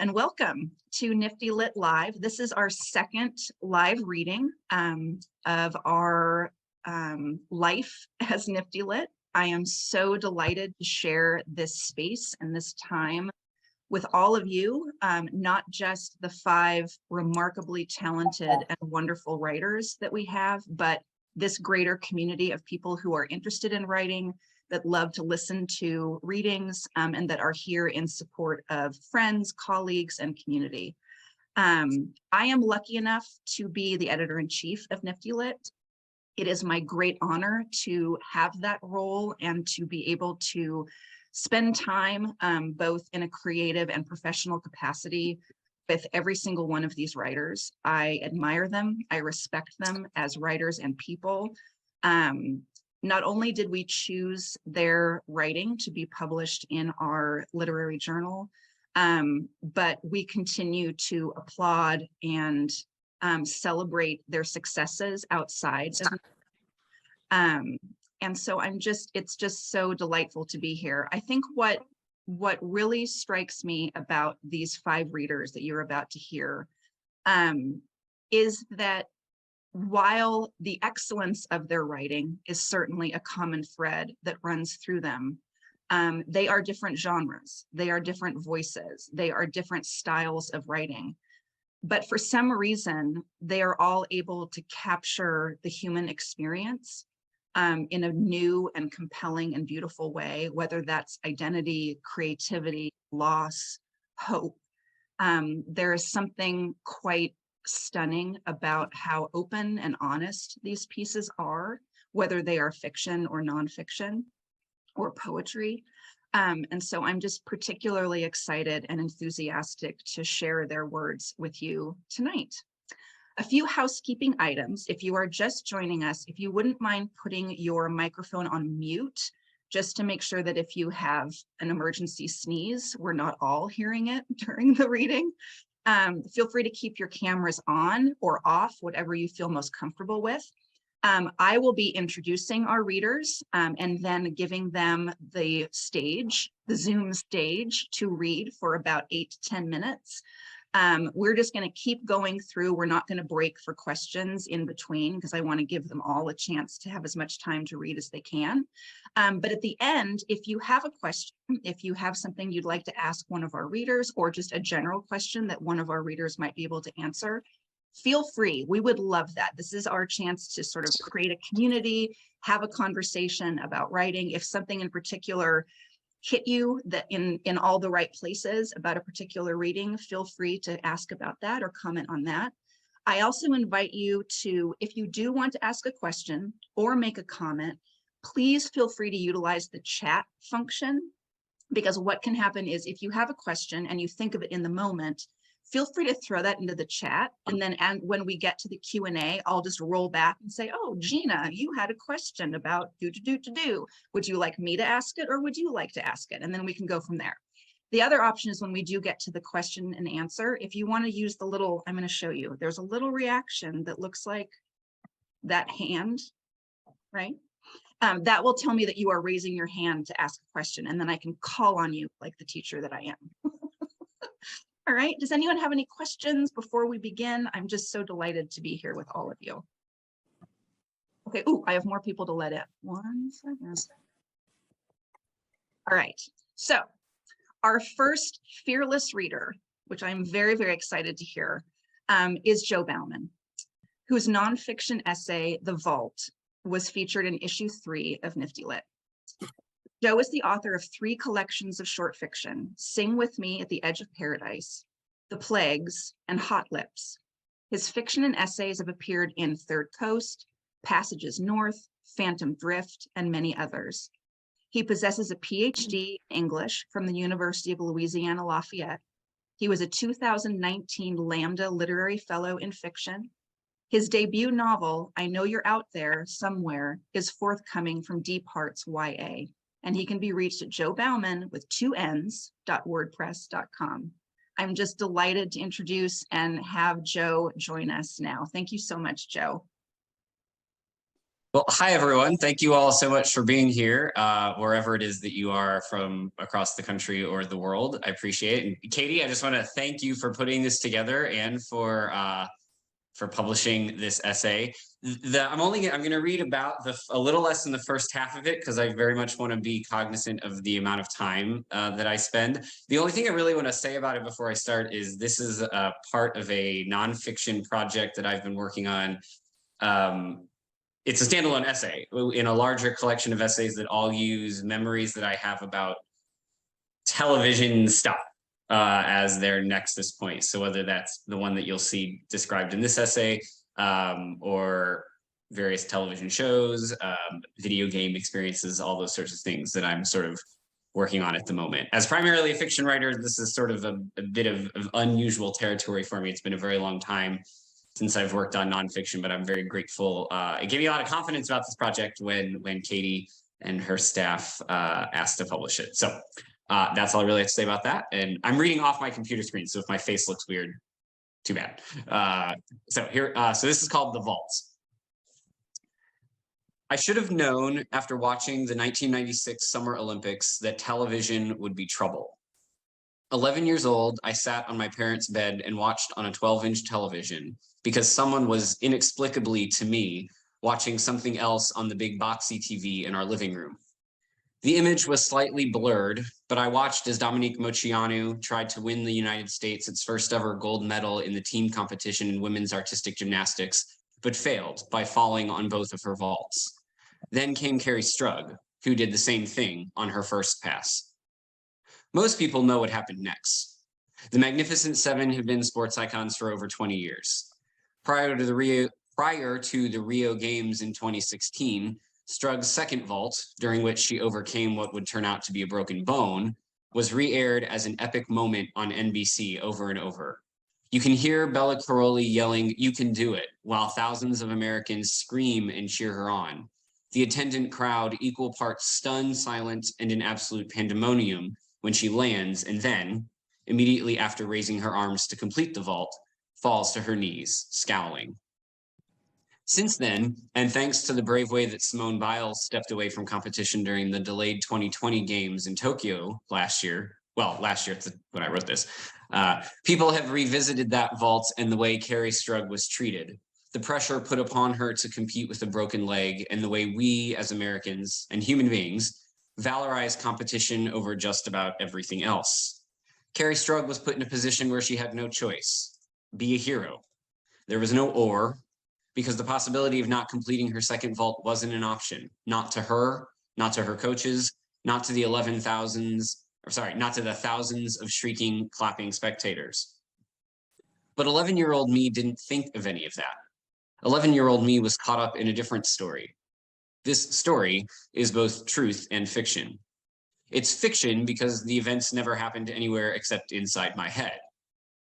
and welcome to NiftyLit Live. This is our second live reading of our life as NiftyLit. I am so delighted to share this space and this time with all of you, not just the 5 remarkably talented and wonderful writers that we have, but this greater community of people who are interested in writing, that love to listen to readings, and that are here in support of friends, colleagues, and community. I am lucky enough to be the editor-in-chief of NiftyLit. It is my great honor to have that role and to be able to spend time both in a creative and professional capacity with every single one of these writers. I admire them, I respect them as writers and people. Not only did we choose their writing to be published in our literary journal, but we continue to applaud and celebrate their successes outside of and so it's just so delightful to be here. I think what really strikes me about these 5 readers that you're about to hear is that while the excellence of their writing is certainly a common thread that runs through them, they are different genres, they are different voices, they are different styles of writing. But for some reason, they are all able to capture the human experience in a new and compelling and beautiful way, whether that's identity, creativity, loss, hope. There is something quite stunning about how open and honest these pieces are, whether they are fiction or nonfiction or poetry. And so I'm just particularly excited and enthusiastic to share their words with you tonight. A few housekeeping items. If you are just joining us, if you wouldn't mind putting your microphone on mute, just to make sure that if you have an emergency sneeze, we're not all hearing it during the reading. Feel free to keep your cameras on or off, whatever you feel most comfortable with. I will be introducing our readers and then giving them the stage, the Zoom stage, to read for about 8 to 10 minutes. We're just going to keep going through. We're not going to break for questions in between because I want to give them all a chance to have as much time to read as they can. But at the end, if you have a question, if you have something you'd like to ask one of our readers or just a general question that one of our readers might be able to answer, feel free. We would love that. This is our chance to sort of create a community, have a conversation about writing. If something in particular hit you that in all the right places about a particular reading, feel free to ask about that or comment on that. I also invite you to, if you do want to ask a question or make a comment, please feel free to utilize the chat function, because what can happen is if you have a question and you think of it in the moment, feel free to throw that into the chat. And then when we get to the Q&A, I'll just roll back and say, oh, Gina, you had a question about do. Would you like me to ask it or would you like to ask it? And then we can go from there. The other option is when we do get to the question and answer, if you want to use the little, I'm going to show you, there's a little reaction that looks like that hand, right? That will tell me that you are raising your hand to ask a question, and then I can call on you like the teacher that I am. All right, does anyone have any questions before we begin? I'm just so delighted to be here with all of you. Okay, ooh, I have more people to let in. 1 second. All right, so our first fearless reader, which I'm very, very excited to hear, is Jo Bauman, whose nonfiction essay, The Vault, was featured in issue 3 of NiftyLit. Jo is the author of 3 collections of short fiction, Sing With Me at the Edge of Paradise, The Plagues, and Hot Lips. His fiction and essays have appeared in Third Coast, Passages North, Phantom Drift, and many others. He possesses a PhD in English from the University of Louisiana Lafayette. He was a 2019 Lambda Literary Fellow in Fiction. His debut novel, I Know You're Out There Somewhere, is forthcoming from Deep Hearts YA. And he can be reached at jobauman with 2 N's.wordpress.com. I'm just delighted to introduce and have Jo join us now. Thank you so much, Jo. Well, hi, everyone. Thank you all so much for being here, wherever it is that you are from across the country or the world. I appreciate it. And Katie, I just want to thank you for putting this together and for publishing this essay. I'm going to read about a little less than the first half of it because I very much want to be cognizant of the amount of time that I spend. The only thing I really want to say about it before I start is this is a part of a nonfiction project that I've been working on. It's a standalone essay in a larger collection of essays that all use memories that I have about television stuff as their nexus point. So whether that's the one that you'll see described in this essay or various television shows, video game experiences, all those sorts of things that I'm sort of working on at the moment. As primarily a fiction writer, this is sort of a bit of unusual territory for me. It's been a very long time since I've worked on nonfiction, but I'm very grateful. It gave me a lot of confidence about this project when Katie and her staff asked to publish it. So that's all I really have to say about that. And I'm reading off my computer screen, so if my face looks weird, too bad. So this is called The Vaults. I should have known after watching the 1996 Summer Olympics that television would be trouble. 11 years old, I sat on my parents' bed and watched on a 12-inch television because someone was inexplicably, to me, watching something else on the big boxy TV in our living room. The image was slightly blurred, but I watched as Dominique Moceanu tried to win the United States its first ever gold medal in the team competition in women's artistic gymnastics, but failed by falling on both of her vaults. Then came Carrie Strug, who did the same thing on her first pass. Most people know what happened next. The Magnificent Seven have been sports icons for over 20 years. Prior to the Rio Games in 2016, Strug's second vault, during which she overcame what would turn out to be a broken bone, was re-aired as an epic moment on NBC over and over. You can hear Bella Caroli yelling, "You can do it," while thousands of Americans scream and cheer her on. The attendant crowd equal parts stunned, silent, and in absolute pandemonium when she lands and then, immediately after raising her arms to complete the vault, falls to her knees, scowling. Since then, and thanks to the brave way that Simone Biles stepped away from competition during the delayed 2020 games in Tokyo last year, when I wrote this, people have revisited that vault and the way Carrie Strug was treated, the pressure put upon her to compete with a broken leg, and the way we as Americans and human beings valorize competition over just about everything else. Carrie Strug was put in a position where she had no choice. Be a hero. There was no or, because the possibility of not completing her second vault wasn't an option. Not to her, not to her coaches, not to the thousands of shrieking, clapping spectators. But 11-year-old me didn't think of any of that. 11-year-old me was caught up in a different story. This story is both truth and fiction. It's fiction because the events never happened anywhere except inside my head.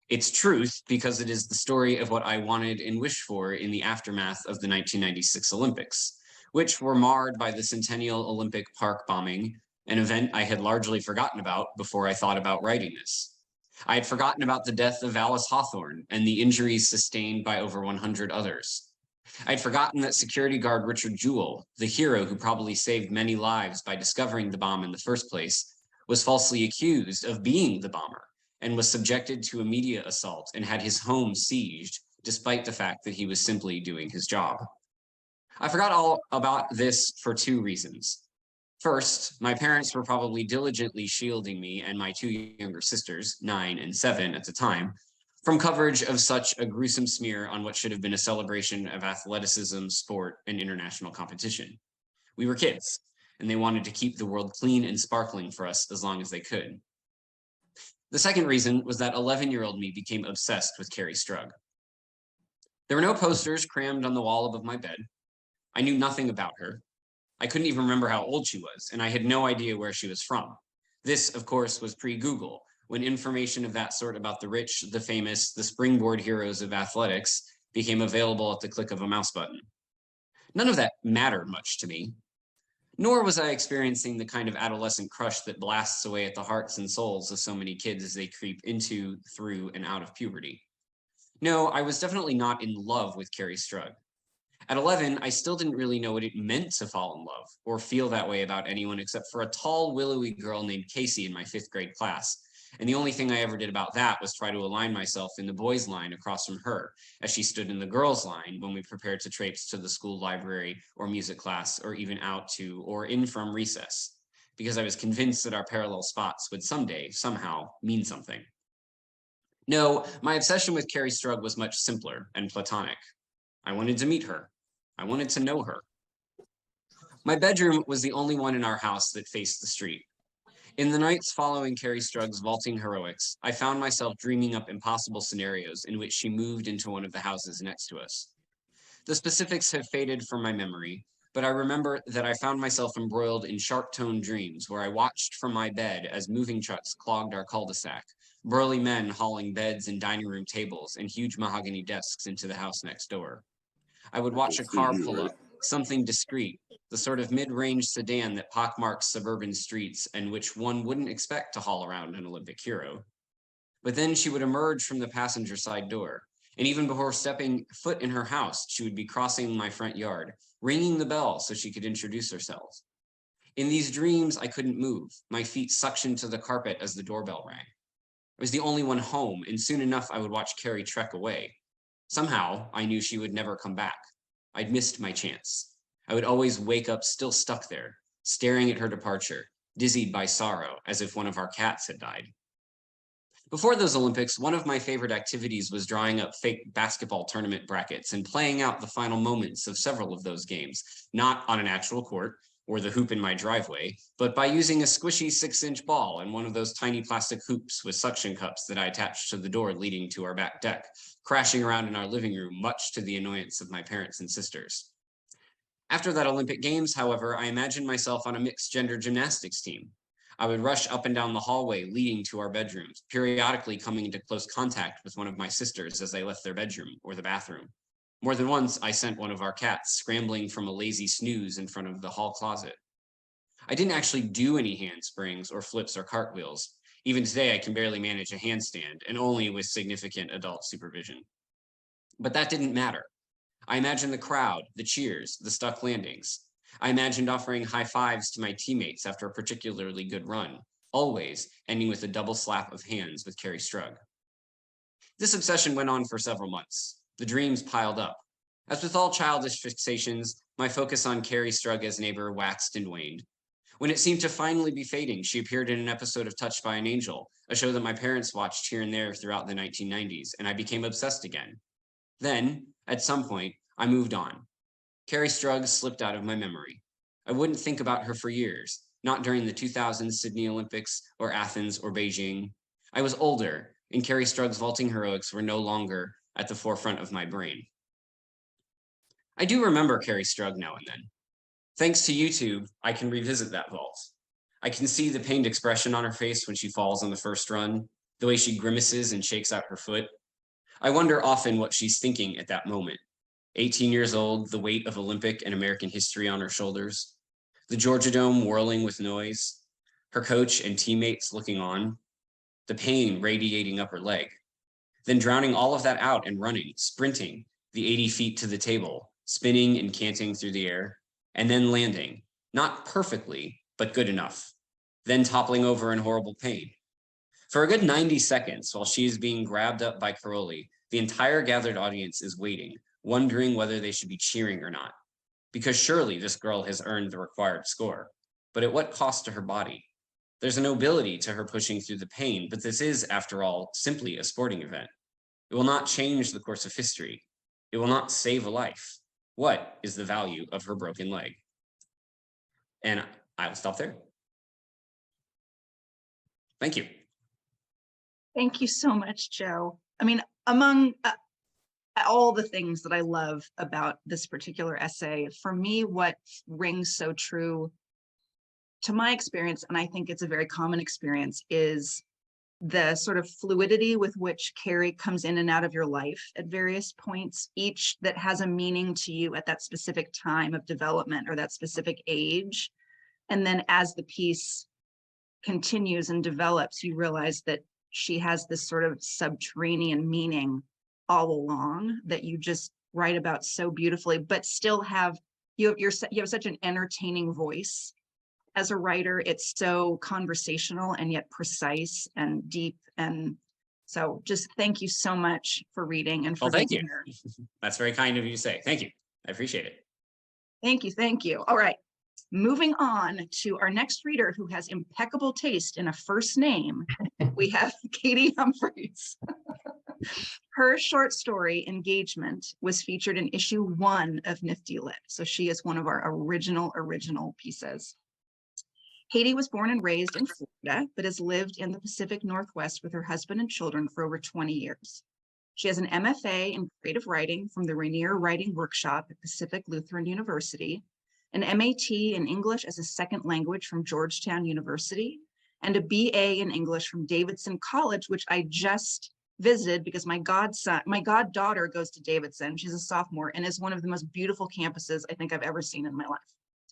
It's truth because it is the story of what I wanted and wished for in the aftermath of the 1996 Olympics, which were marred by the Centennial Olympic Park bombing, an event I had largely forgotten about before I thought about writing this. I had forgotten about the death of Alice Hawthorne and the injuries sustained by over 100 others. I'd forgotten that security guard Richard Jewell, the hero who probably saved many lives by discovering the bomb in the first place, was falsely accused of being the bomber and was subjected to a media assault and had his home sieged, despite the fact that he was simply doing his job. I forgot all about this for two reasons. First, my parents were probably diligently shielding me and my two younger sisters, 9 and 7 at the time, from coverage of such a gruesome smear on what should have been a celebration of athleticism, sport, and international competition. We were kids, and they wanted to keep the world clean and sparkling for us as long as they could. The second reason was that 11-year-old me became obsessed with Carrie Strug. There were no posters crammed on the wall above my bed. I knew nothing about her. I couldn't even remember how old she was, and I had no idea where she was from. This, of course, was pre-Google, when information of that sort about the rich, the famous, the springboard heroes of athletics became available at the click of a mouse button. None of that mattered much to me. Nor was I experiencing the kind of adolescent crush that blasts away at the hearts and souls of so many kids as they creep into, through, and out of puberty. No, I was definitely not in love with Carrie Strug. At 11, I still didn't really know what it meant to fall in love or feel that way about anyone except for a tall, willowy girl named Casey in my 5th grade class. And the only thing I ever did about that was try to align myself in the boys' line across from her, as she stood in the girls' line when we prepared to traipse to the school library or music class, or even out to or in from recess, because I was convinced that our parallel spots would someday, somehow, mean something. No, my obsession with Carrie Strug was much simpler and platonic. I wanted to meet her. I wanted to know her. My bedroom was the only one in our house that faced the street. In the nights following Carrie Strug's vaulting heroics, I found myself dreaming up impossible scenarios in which she moved into one of the houses next to us. The specifics have faded from my memory, but I remember that I found myself embroiled in sharp-toned dreams where I watched from my bed as moving trucks clogged our cul-de-sac, burly men hauling beds and dining room tables and huge mahogany desks into the house next door. I would watch a car pull up, something discreet, the sort of mid-range sedan that pockmarks suburban streets and which one wouldn't expect to haul around an Olympic hero. But then she would emerge from the passenger side door, and even before stepping foot in her house, she would be crossing my front yard, ringing the bell so she could introduce herself. In these dreams, I couldn't move, my feet suctioned to the carpet as the doorbell rang. I was the only one home, and soon enough I would watch Carrie trek away. Somehow, I knew she would never come back. I'd missed my chance. I would always wake up still stuck there, staring at her departure, dizzied by sorrow, as if one of our cats had died. Before those Olympics, one of my favorite activities was drawing up fake basketball tournament brackets and playing out the final moments of several of those games, not on an actual court or the hoop in my driveway, but by using a squishy 6-inch ball and one of those tiny plastic hoops with suction cups that I attached to the door leading to our back deck, crashing around in our living room, much to the annoyance of my parents and sisters. After that Olympic Games, however, I imagined myself on a mixed gender gymnastics team. I would rush up and down the hallway leading to our bedrooms, periodically coming into close contact with one of my sisters as they left their bedroom or the bathroom. More than once, I sent one of our cats scrambling from a lazy snooze in front of the hall closet. I didn't actually do any handsprings or flips or cartwheels. Even today, I can barely manage a handstand, and only with significant adult supervision. But that didn't matter. I imagined the crowd, the cheers, the stuck landings. I imagined offering high fives to my teammates after a particularly good run, always ending with a double slap of hands with Carrie Strug. This obsession went on for several months. The dreams piled up. As with all childish fixations, my focus on Carrie Strug as neighbor waxed and waned. When it seemed to finally be fading, she appeared in an episode of Touched by an Angel, a show that my parents watched here and there throughout the 1990s, and I became obsessed again. Then, at some point, I moved on. Carrie Strug slipped out of my memory. I wouldn't think about her for years, not during the 2000 Sydney Olympics or Athens or Beijing. I was older, and Carrie Strug's vaulting heroics were no longer at the forefront of my brain. I do remember Carrie Strug now and then. Thanks to YouTube, I can revisit that vault. I can see the pained expression on her face when she falls on the first run, the way she grimaces and shakes out her foot. I wonder often what she's thinking at that moment. 18 years old, the weight of Olympic and American history on her shoulders, the Georgia Dome whirling with noise, her coach and teammates looking on, the pain radiating up her leg, then drowning all of that out and running, sprinting the 80 feet to the table, spinning and canting through the air, and then landing, not perfectly, but good enough, then toppling over in horrible pain. For a good 90 seconds, while she is being grabbed up by Caroli, the entire gathered audience is waiting, wondering whether they should be cheering or not. Because surely this girl has earned the required score. But at what cost to her body? There's a nobility to her pushing through the pain, but this is, after all, simply a sporting event. It will not change the course of history. It will not save a life. What is the value of her broken leg? And I will stop there. Thank you. Thank you so much, Joe. I mean, among all the things that I love about this particular essay, for me, what rings so true to my experience, and I think it's a very common experience, is the sort of fluidity with which Carrie comes in and out of your life at various points, each that has a meaning to you at that specific time of development or that specific age. And then as the piece continues and develops, you realize that she has this sort of subterranean meaning all along that you just write about so beautifully, but still have, you have such an entertaining voice as a writer. It's so conversational and yet precise and deep. And so just thank you so much for reading and for Well, thank being you. here. That's very kind of you to say. Thank you. I appreciate it. Thank you. Thank you. All right. Moving on to our next reader who has impeccable taste in a first name, we have Katie Humphreys. Her short story, Engagement, was featured in issue 1 of NiftyLit. So she is one of our original pieces. Katie was born and raised in Florida, but has lived in the Pacific Northwest with her husband and children for over 20 years. She has an MFA in creative writing from the Rainier Writing Workshop at Pacific Lutheran University, an MAT in English as a second language from Georgetown University, and a BA in English from Davidson College, which I just visited because my goddaughter goes to Davidson. She's a sophomore and is one of the most beautiful campuses I think I've ever seen in my life.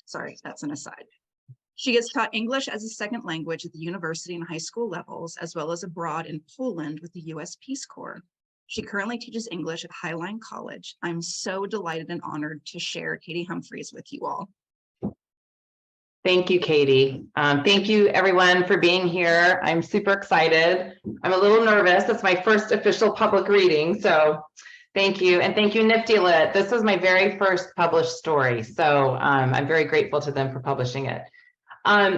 Sorry, that's an aside. She gets taught English as a second language at the university and high school levels, as well as abroad in Poland with the US Peace Corps. She currently teaches English at Highline College. I'm so delighted and honored to share Katie Humphreys with you all. Thank you, Katie. Thank you, everyone, for being here. I'm super excited. I'm a little nervous. It's my first official public reading, so thank you. And thank you, NiftyLit. This was my very first published story, so I'm very grateful to them for publishing it.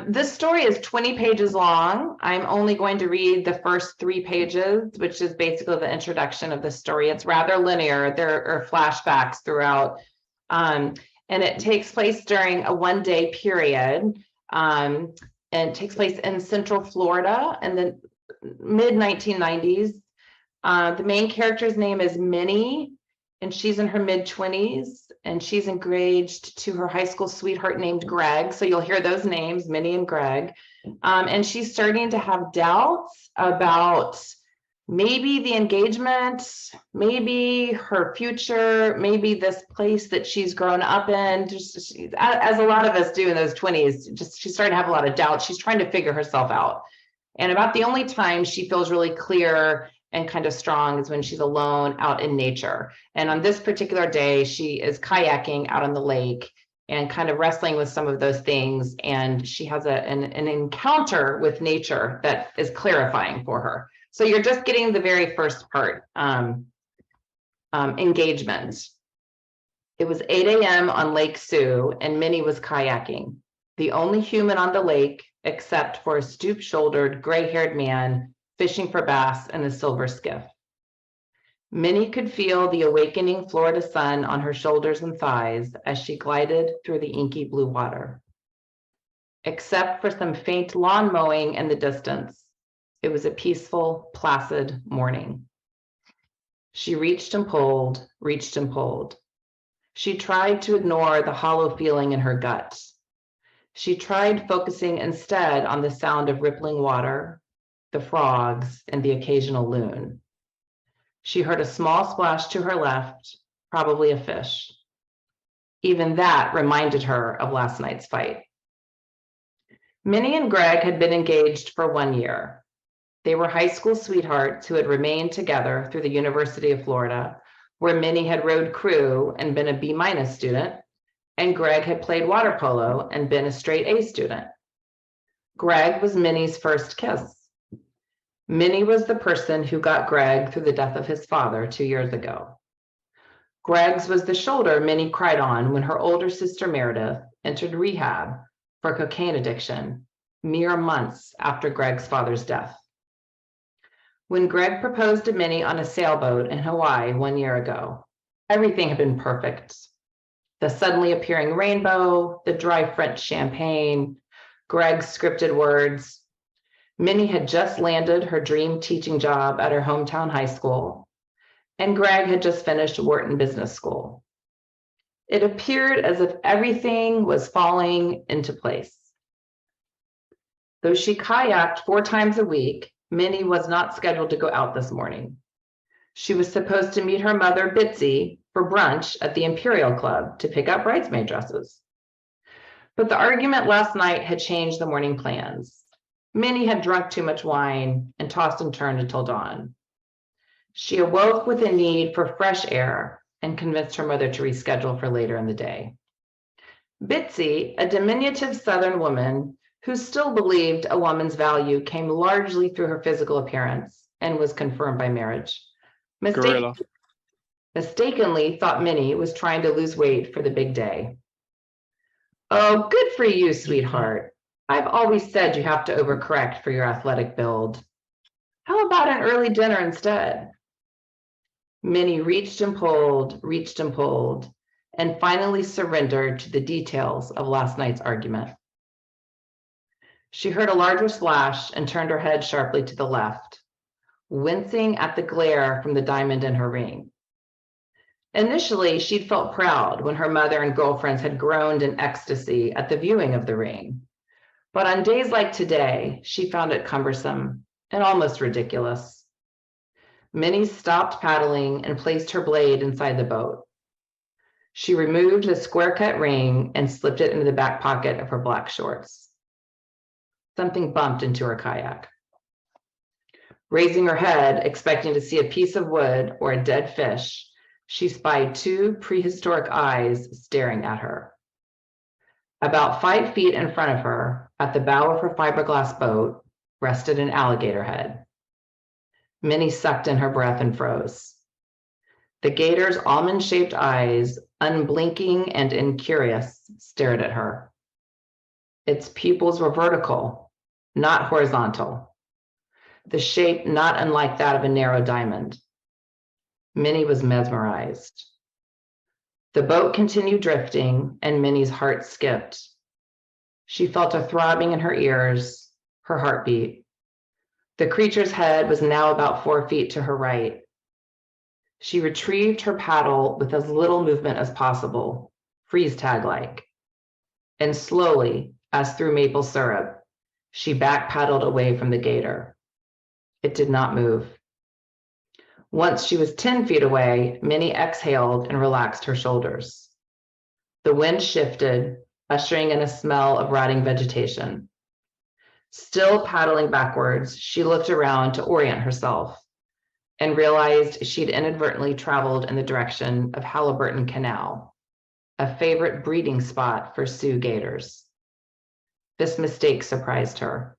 This story is 20 pages long. I'm only going to read the first 3 pages, which is basically the introduction of the story. It's rather linear. There are flashbacks throughout. And it takes place during a 1-day period, and it takes place in Central Florida in the mid-1990s. The main character's name is Minnie, and she's in her mid-20s, and she's engaged to her high school sweetheart named Greg. So you'll hear those names, Minnie and Greg. And she's starting to have doubts about maybe the engagement, maybe her future, maybe this place that she's grown up in, just as a lot of us do in those 20s, she's starting to have a lot of doubts. She's trying to figure herself out. And about the only time she feels really clear and kind of strong is when she's alone out in nature. And on this particular day, she is kayaking out on the lake and kind of wrestling with some of those things. And she has an encounter with nature that is clarifying for her. So you're just getting the very first part, engagement. It was 8 a.m. on Lake Sioux, and Minnie was kayaking, the only human on the lake except for a stoop-shouldered, gray-haired man fishing for bass in a silver skiff. Minnie could feel the awakening Florida sun on her shoulders and thighs as she glided through the inky blue water. Except for some faint lawn mowing in the distance, it was a peaceful, placid morning. She reached and pulled, reached and pulled. She tried to ignore the hollow feeling in her gut. She tried focusing instead on the sound of rippling water, the frogs, and the occasional loon. She heard a small splash to her left, probably a fish. Even that reminded her of last night's fight. Minnie and Greg had been engaged for 1 year. They were high school sweethearts who had remained together through the University of Florida, where Minnie had rowed crew and been a B- student, and Greg had played water polo and been a straight A student. Greg was Minnie's first kiss. Minnie was the person who got Greg through the death of his father 2 years ago. Greg's was the shoulder Minnie cried on when her older sister Meredith entered rehab for cocaine addiction mere months after Greg's father's death. When Greg proposed to Minnie on a sailboat in Hawaii 1 year ago, everything had been perfect. The suddenly appearing rainbow, the dry French champagne, Greg's scripted words. Minnie had just landed her dream teaching job at her hometown high school, and Greg had just finished Wharton Business School. It appeared as if everything was falling into place. Though she kayaked 4 times a week, Minnie was not scheduled to go out this morning. She was supposed to meet her mother, Bitsy, for brunch at the Imperial Club to pick up bridesmaid dresses. But the argument last night had changed the morning plans. Minnie had drunk too much wine and tossed and turned until dawn. She awoke with a need for fresh air and convinced her mother to reschedule for later in the day. Bitsy, a diminutive Southern woman who still believed a woman's value came largely through her physical appearance and was confirmed by marriage, Gorilla. mistakenly thought Minnie was trying to lose weight for the big day. Oh, good for you, sweetheart. I've always said you have to overcorrect for your athletic build. How about an early dinner instead? Minnie reached and pulled, and finally surrendered to the details of last night's argument. She heard a larger splash and turned her head sharply to the left, wincing at the glare from the diamond in her ring. Initially, she'd felt proud when her mother and girlfriends had groaned in ecstasy at the viewing of the ring. But on days like today, she found it cumbersome and almost ridiculous. Minnie stopped paddling and placed her blade inside the boat. She removed the square-cut ring and slipped it into the back pocket of her black shorts. Something bumped into her kayak. Raising her head, expecting to see a piece of wood or a dead fish, she spied two prehistoric eyes staring at her. About 5 feet in front of her, at the bow of her fiberglass boat, rested an alligator head. Minnie sucked in her breath and froze. The gator's almond-shaped eyes, unblinking and incurious, stared at her. Its pupils were vertical, not horizontal, the shape not unlike that of a narrow diamond. Minnie was mesmerized. The boat continued drifting, and Minnie's heart skipped. She felt a throbbing in her ears, her heartbeat. The creature's head was now about 4 feet to her right. She retrieved her paddle with as little movement as possible, freeze tag-like. And slowly, as through maple syrup, she back paddled away from the gator. It did not move. Once she was 10 feet away, Minnie exhaled and relaxed her shoulders. The wind shifted, ushering in a smell of rotting vegetation. Still paddling backwards, she looked around to orient herself and realized she'd inadvertently traveled in the direction of Halliburton Canal, a favorite breeding spot for Sioux gators. This mistake surprised her.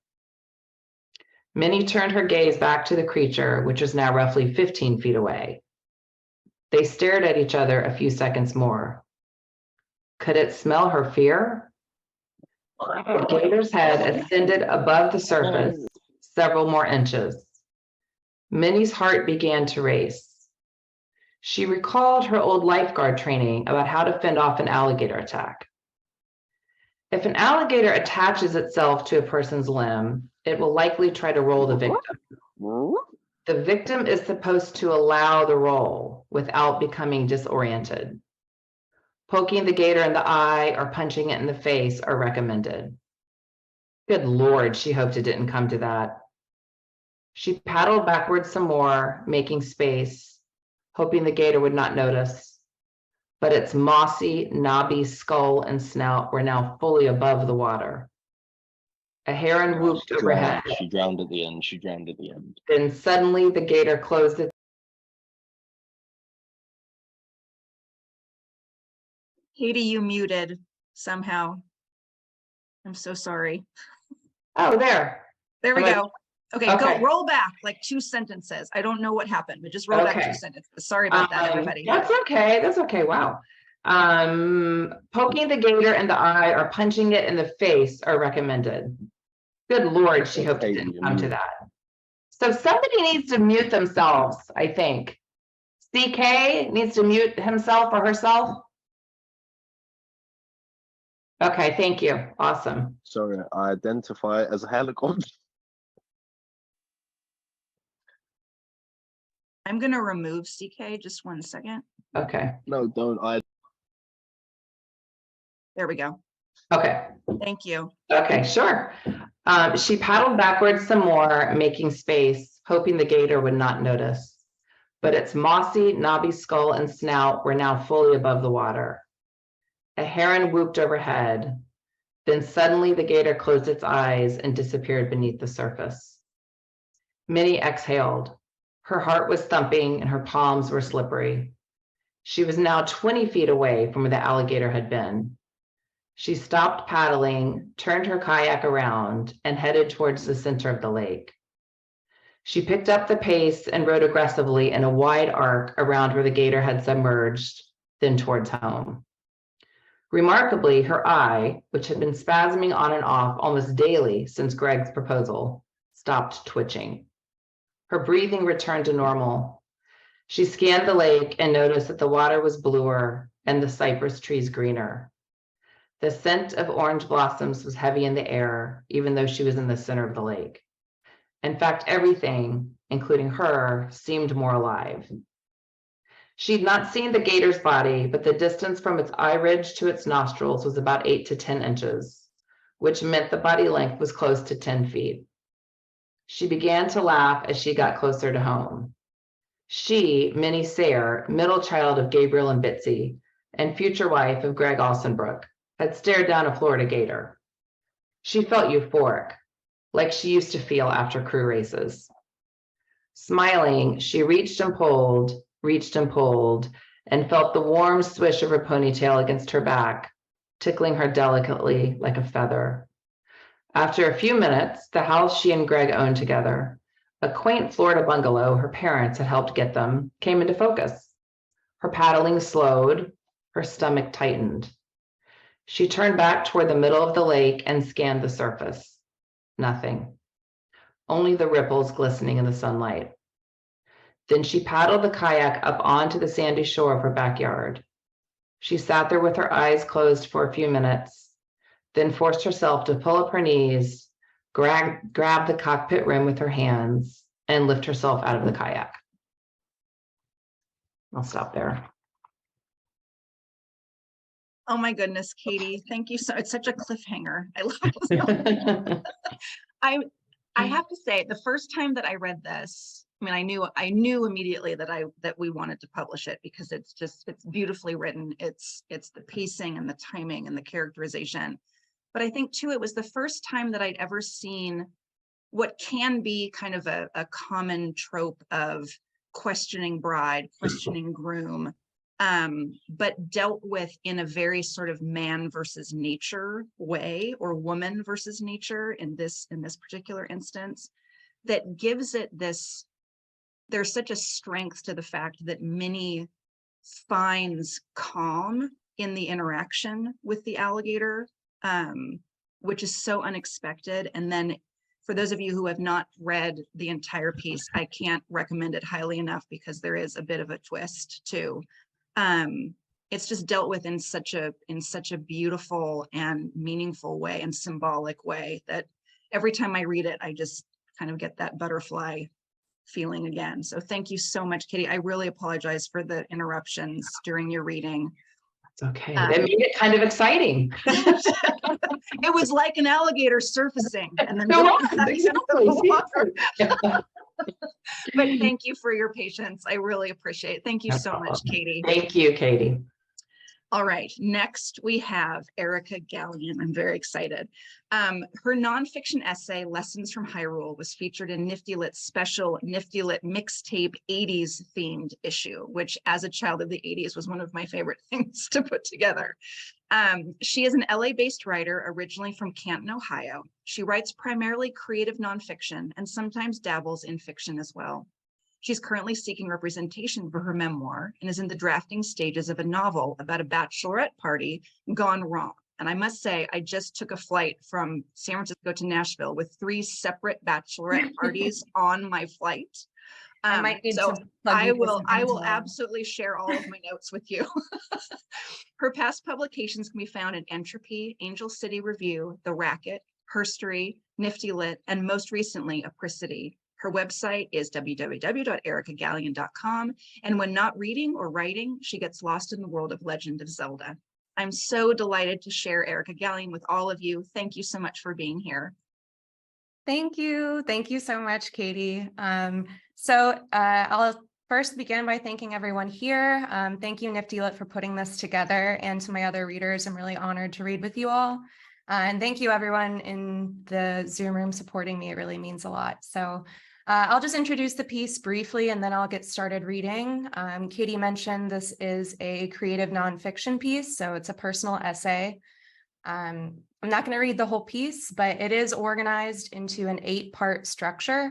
Minnie turned her gaze back to the creature, which was now roughly 15 feet away. They stared at each other a few seconds more. Could it smell her fear? The gator's head ascended above the surface several more inches. Minnie's heart began to race. She recalled her old lifeguard training about how to fend off an alligator attack. If an alligator attaches itself to a person's limb, it will likely try to roll the victim. The victim is supposed to allow the roll without becoming disoriented. Poking the gator in the eye or punching it in the face are recommended. Good Lord, she hoped it didn't come to that. She paddled backwards some more, making space, hoping the gator would not notice. But its mossy, knobby skull and snout were now fully above the water. A heron whooped overhead. She drowned at the end. Then suddenly the gator closed its. Katie, you muted somehow. I'm so sorry. Oh, there. There we Am I- go. Okay, Okay. go roll back like 2 sentences. I don't know what happened, but just roll back Okay. 2 sentences. Sorry about that, everybody. That's okay. That's okay. Wow. Poking the gator in the eye or punching it in the face are recommended. Good Lord, she hoped it didn't come to that. So somebody needs to mute themselves, I think. CK needs to mute himself or herself. Okay, thank you. Awesome. Sorry, I identify as a helicopter. I'm gonna remove CK, just 1 second. Okay, No, don't. There we go. okay. Thank you. Okay, sure. She paddled backwards some more, making space, hoping the gator would not notice. But its mossy, knobby skull and snout were now fully above the water. A heron whooped overhead. Then suddenly the gator closed its eyes and disappeared beneath the surface. Minnie exhaled. Her heart was thumping and her palms were slippery. She was now 20 feet away from where the alligator had been. She stopped paddling, turned her kayak around, and headed towards the center of the lake. She picked up the pace and rowed aggressively in a wide arc around where the gator had submerged, then towards home. Remarkably, her eye, which had been spasming on and off almost daily since Greg's proposal, stopped twitching. Her breathing returned to normal. She scanned the lake and noticed that the water was bluer and the cypress trees greener. The scent of orange blossoms was heavy in the air, even though she was in the center of the lake. In fact, everything, including her, seemed more alive. She'd not seen the gator's body, but the distance from its eye ridge to its nostrils was about 8 to 10 inches, which meant the body length was close to 10 feet. She began to laugh as she got closer to home. She, Minnie Sayre, middle child of Gabriel and Bitsy, and future wife of Greg Alsenbrook, had stared down a Florida gator. She felt euphoric, like she used to feel after crew races. Smiling, she reached and pulled, and felt the warm swish of her ponytail against her back, tickling her delicately like a feather. After a few minutes, the house she and Greg owned together, a quaint Florida bungalow her parents had helped get them, came into focus. Her paddling slowed, her stomach tightened. She turned back toward the middle of the lake and scanned the surface. Nothing. Only the ripples glistening in the sunlight. Then she paddled the kayak up onto the sandy shore of her backyard. She sat there with her eyes closed for a few minutes, then forced herself to pull up her knees, grab the cockpit rim with her hands, and lift herself out of the kayak. I'll stop there. Oh my goodness, Katie, thank you so. It's such a cliffhanger. I love it. I have to say, the first time that I read this, I mean, I knew immediately that we wanted to publish it because it's beautifully written. It's the pacing and the timing and the characterization. But I think too, it was the first time that I'd ever seen what can be kind of a common trope of questioning bride, questioning groom, but dealt with in a very sort of man versus nature way, or woman versus nature in this particular instance, that gives it this. There's such a strength to the fact that Minnie finds calm in the interaction with the alligator, which is so unexpected. And then for those of you who have not read the entire piece, I can't recommend it highly enough because there is a bit of a twist too. It's just dealt with in such a beautiful and meaningful way and symbolic way that every time I read it, I just kind of get that butterfly feeling again. So thank you so much, Katie. I really apologize for the interruptions during your reading. It's okay. That made it kind of exciting. It was like an alligator surfacing and then Exactly. But thank you for your patience. I really appreciate it. Thank you so much, Katie. Thank you, Katie. All right, next we have Erica Gallion. I'm very excited. Her nonfiction essay, Lessons from Hyrule, was featured in NiftyLit's special NiftyLit mixtape 80s themed issue, which as a child of the 80s was one of my favorite things to put together. She is an LA-based writer originally from Canton, Ohio. She writes primarily creative nonfiction and sometimes dabbles in fiction as well. She's currently seeking representation for her memoir and is in the drafting stages of a novel about a bachelorette party gone wrong. And I must say, I just took a flight from San Francisco to Nashville with 3 separate bachelorette parties on my flight. So I will absolutely share all of my notes with you. Her past publications can be found in Entropy, Angel City Review, The Racket, Herstory, NiftyLit, and most recently, Apricity. Her website is www.ericagallion.com. And when not reading or writing, she gets lost in the world of Legend of Zelda. I'm so delighted to share Erica Gallion with all of you. Thank you so much for being here. Thank you. Thank you so much, Katie. I'll first begin by thanking everyone here. Thank you, NiftyLit, for putting this together, and to my other readers. I'm really honored to read with you all. And thank you, everyone in the Zoom room supporting me. It really means a lot. So I'll just introduce the piece briefly and then I'll get started reading. Katie mentioned this is a creative nonfiction piece, so it's a personal essay. I'm not going to read the whole piece, but it is organized into an 8-part structure.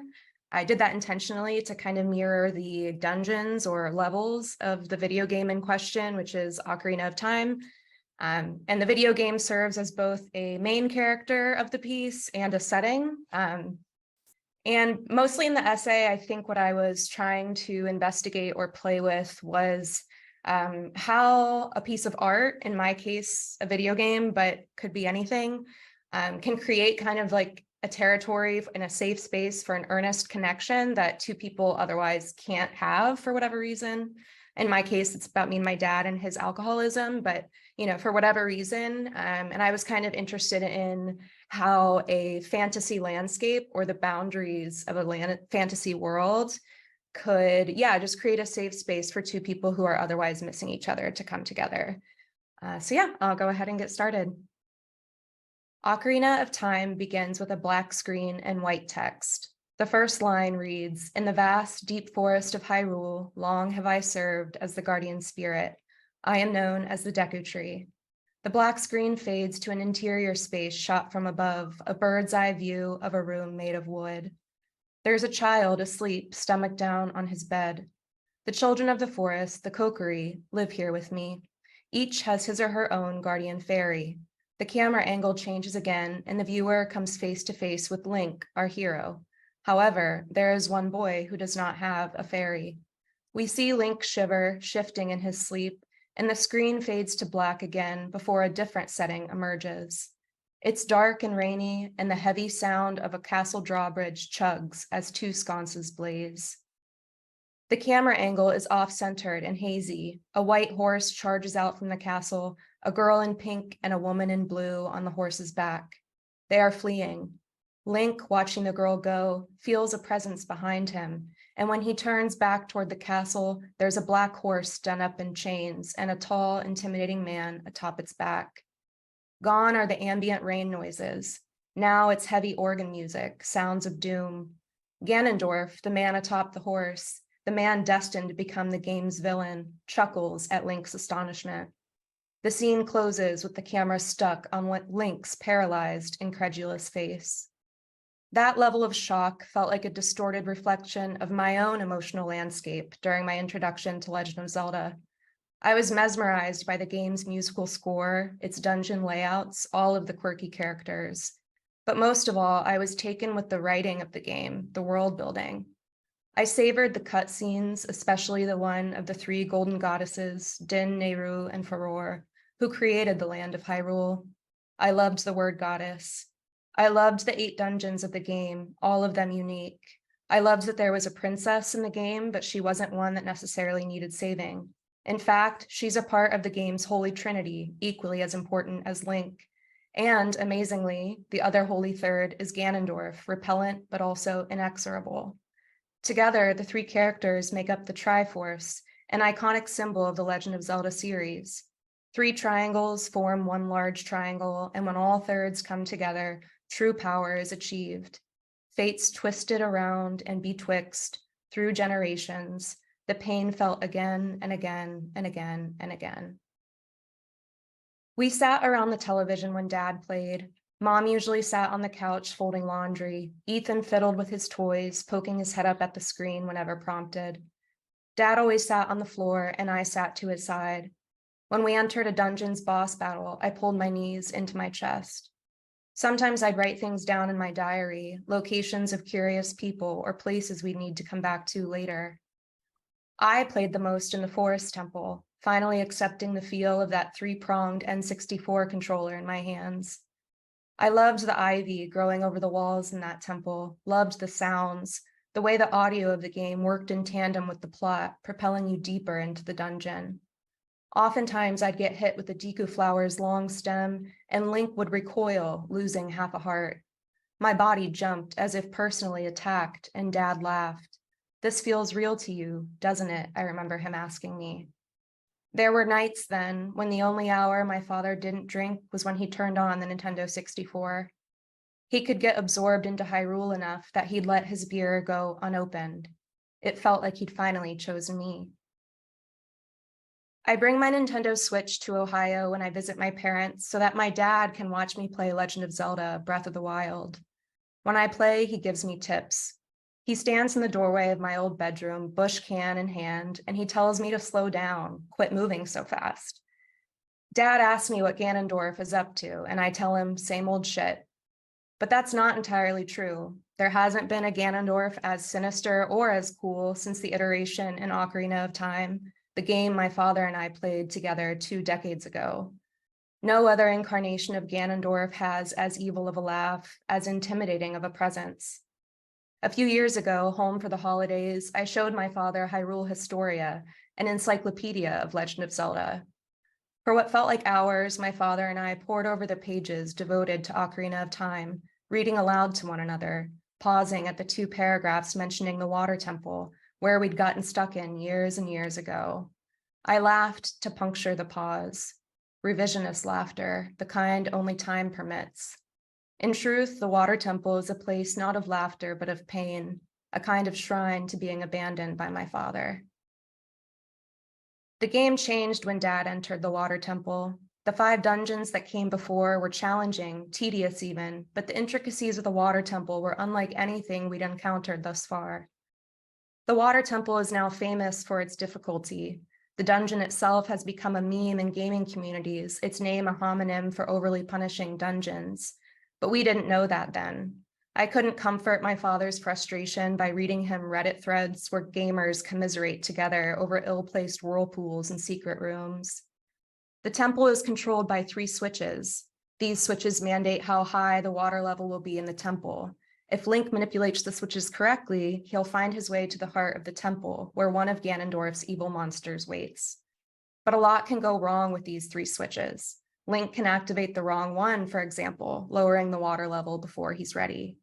I did that intentionally to kind of mirror the dungeons or levels of the video game in question, which is Ocarina of Time. And the video game serves as both a main character of the piece and a setting. And mostly in the essay, I think what I was trying to investigate or play with was how a piece of art, in my case, a video game, but could be anything, can create kind of like a territory in a safe space for an earnest connection that two people otherwise can't have for whatever reason. In my case, it's about me and my dad and his alcoholism, but for whatever reason. And I was kind of interested in how a fantasy landscape or the boundaries of a fantasy world could, just create a safe space for two people who are otherwise missing each other to come together. I'll go ahead and get started. Ocarina of Time begins with a black screen and white text. The first line reads, "In the vast, deep forest of Hyrule, long have I served as the guardian spirit. I am known as the Deku Tree." The black screen fades to an interior space shot from above, a bird's eye view of a room made of wood. There's a child asleep, stomach down on his bed. The children of the forest, the Kokiri, live here with me. Each has his or her own guardian fairy. The camera angle changes again, and the viewer comes face to face with Link, our hero. However, there is one boy who does not have a fairy. We see Link shiver, shifting in his sleep, and the screen fades to black again before a different setting emerges. It's dark and rainy, and the heavy sound of a castle drawbridge chugs as 2 sconces blaze. The camera angle is off-centered and hazy. A white horse charges out from the castle, a girl in pink and a woman in blue on the horse's back. They are fleeing. Link, watching the girl go, feels a presence behind him, and when he turns back toward the castle, there's a black horse done up in chains and a tall, intimidating man atop its back. Gone are the ambient rain noises. Now it's heavy organ music, sounds of doom. Ganondorf, the man atop the horse, the man destined to become the game's villain, chuckles at Link's astonishment. The scene closes with the camera stuck on Link's paralyzed, incredulous face. That level of shock felt like a distorted reflection of my own emotional landscape during my introduction to Legend of Zelda. I was mesmerized by the game's musical score, its dungeon layouts, all of the quirky characters. But most of all, I was taken with the writing of the game, the world building. I savored the cutscenes, especially the one of the 3 golden goddesses, Din, Nehru, and Farore, who created the land of Hyrule. I loved the word goddess. I loved the 8 dungeons of the game, all of them unique. I loved that there was a princess in the game, but she wasn't one that necessarily needed saving. In fact, she's a part of the game's holy trinity, equally as important as Link. And amazingly, the other holy third is Ganondorf, repellent but also inexorable. Together, the 3 characters make up the Triforce, an iconic symbol of the Legend of Zelda series. 3 triangles form one large triangle, and when all thirds come together, true power is achieved. Fates twisted around and betwixt through generations, the pain felt again and again and again and again. We sat around the television when Dad played. Mom usually sat on the couch folding laundry. Ethan fiddled with his toys, poking his head up at the screen whenever prompted. Dad always sat on the floor and I sat to his side. When we entered a dungeon's boss battle, I pulled my knees into my chest. Sometimes I'd write things down in my diary, locations of curious people or places we'd need to come back to later. I played the most in the Forest Temple, finally accepting the feel of that 3-pronged N64 controller in my hands. I loved the ivy growing over the walls in that temple, loved the sounds, the way the audio of the game worked in tandem with the plot, propelling you deeper into the dungeon. Oftentimes, I'd get hit with the Deku flower's long stem, and Link would recoil, losing half a heart. My body jumped as if personally attacked, and Dad laughed. "This feels real to you, doesn't it?" I remember him asking me. There were nights then when the only hour my father didn't drink was when he turned on the Nintendo 64. He could get absorbed into Hyrule enough that he'd let his beer go unopened. It felt like he'd finally chosen me. I bring my Nintendo Switch to Ohio when I visit my parents so that my dad can watch me play Legend of Zelda: Breath of the Wild. When I play, he gives me tips. He stands in the doorway of my old bedroom, bush can in hand, and he tells me to slow down, quit moving so fast. Dad asks me what Ganondorf is up to, and I tell him same old shit. But that's not entirely true. There hasn't been a Ganondorf as sinister or as cool since the iteration in Ocarina of Time, the game my father and I played together 2 decades ago. No other incarnation of Ganondorf has as evil of a laugh, as intimidating of a presence. A few years ago, home for the holidays, I showed my father Hyrule Historia, an encyclopedia of Legend of Zelda. For what felt like hours, my father and I pored over the pages devoted to Ocarina of Time, reading aloud to one another, pausing at the 2 paragraphs mentioning the water temple, where we'd gotten stuck in years and years ago. I laughed to puncture the pause. Revisionist laughter, the kind only time permits. In truth, the water temple is a place not of laughter, but of pain, a kind of shrine to being abandoned by my father. The game changed when Dad entered the water temple. The 5 dungeons that came before were challenging, tedious even, but the intricacies of the water temple were unlike anything we'd encountered thus far. The water temple is now famous for its difficulty. The dungeon itself has become a meme in gaming communities, its name a homonym for overly punishing dungeons. But we didn't know that then. I couldn't comfort my father's frustration by reading him Reddit threads where gamers commiserate together over ill-placed whirlpools and secret rooms. The temple is controlled by 3 switches. These switches mandate how high the water level will be in the temple. If Link manipulates the switches correctly, he'll find his way to the heart of the temple, where one of Ganondorf's evil monsters waits. But a lot can go wrong with these 3 switches. Link can activate the wrong one, for example, lowering the water level before he's ready.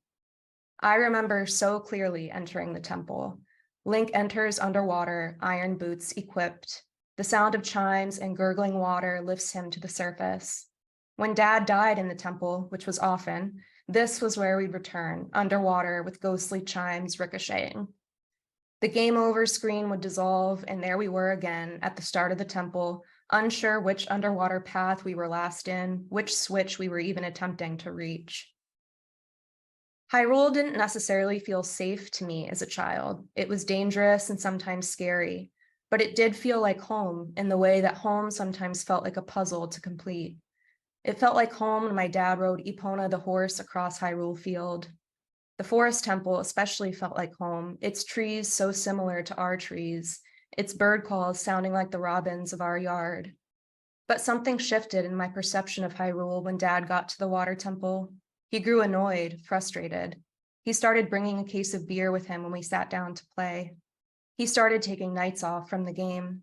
I remember so clearly entering the temple. Link enters underwater, iron boots equipped. The sound of chimes and gurgling water lifts him to the surface. When Dad died in the temple, which was often, this was where we'd return, underwater with ghostly chimes ricocheting. The game over screen would dissolve, and there we were again at the start of the temple, unsure which underwater path we were last in, which switch we were even attempting to reach. Hyrule didn't necessarily feel safe to me as a child. It was dangerous and sometimes scary, but it did feel like home in the way that home sometimes felt like a puzzle to complete. It felt like home when my dad rode Epona the horse across Hyrule Field. The forest temple especially felt like home, its trees so similar to our trees, its bird calls sounding like the robins of our yard. But something shifted in my perception of Hyrule when Dad got to the water temple. He grew annoyed, frustrated. He started bringing a case of beer with him when we sat down to play. He started taking nights off from the game.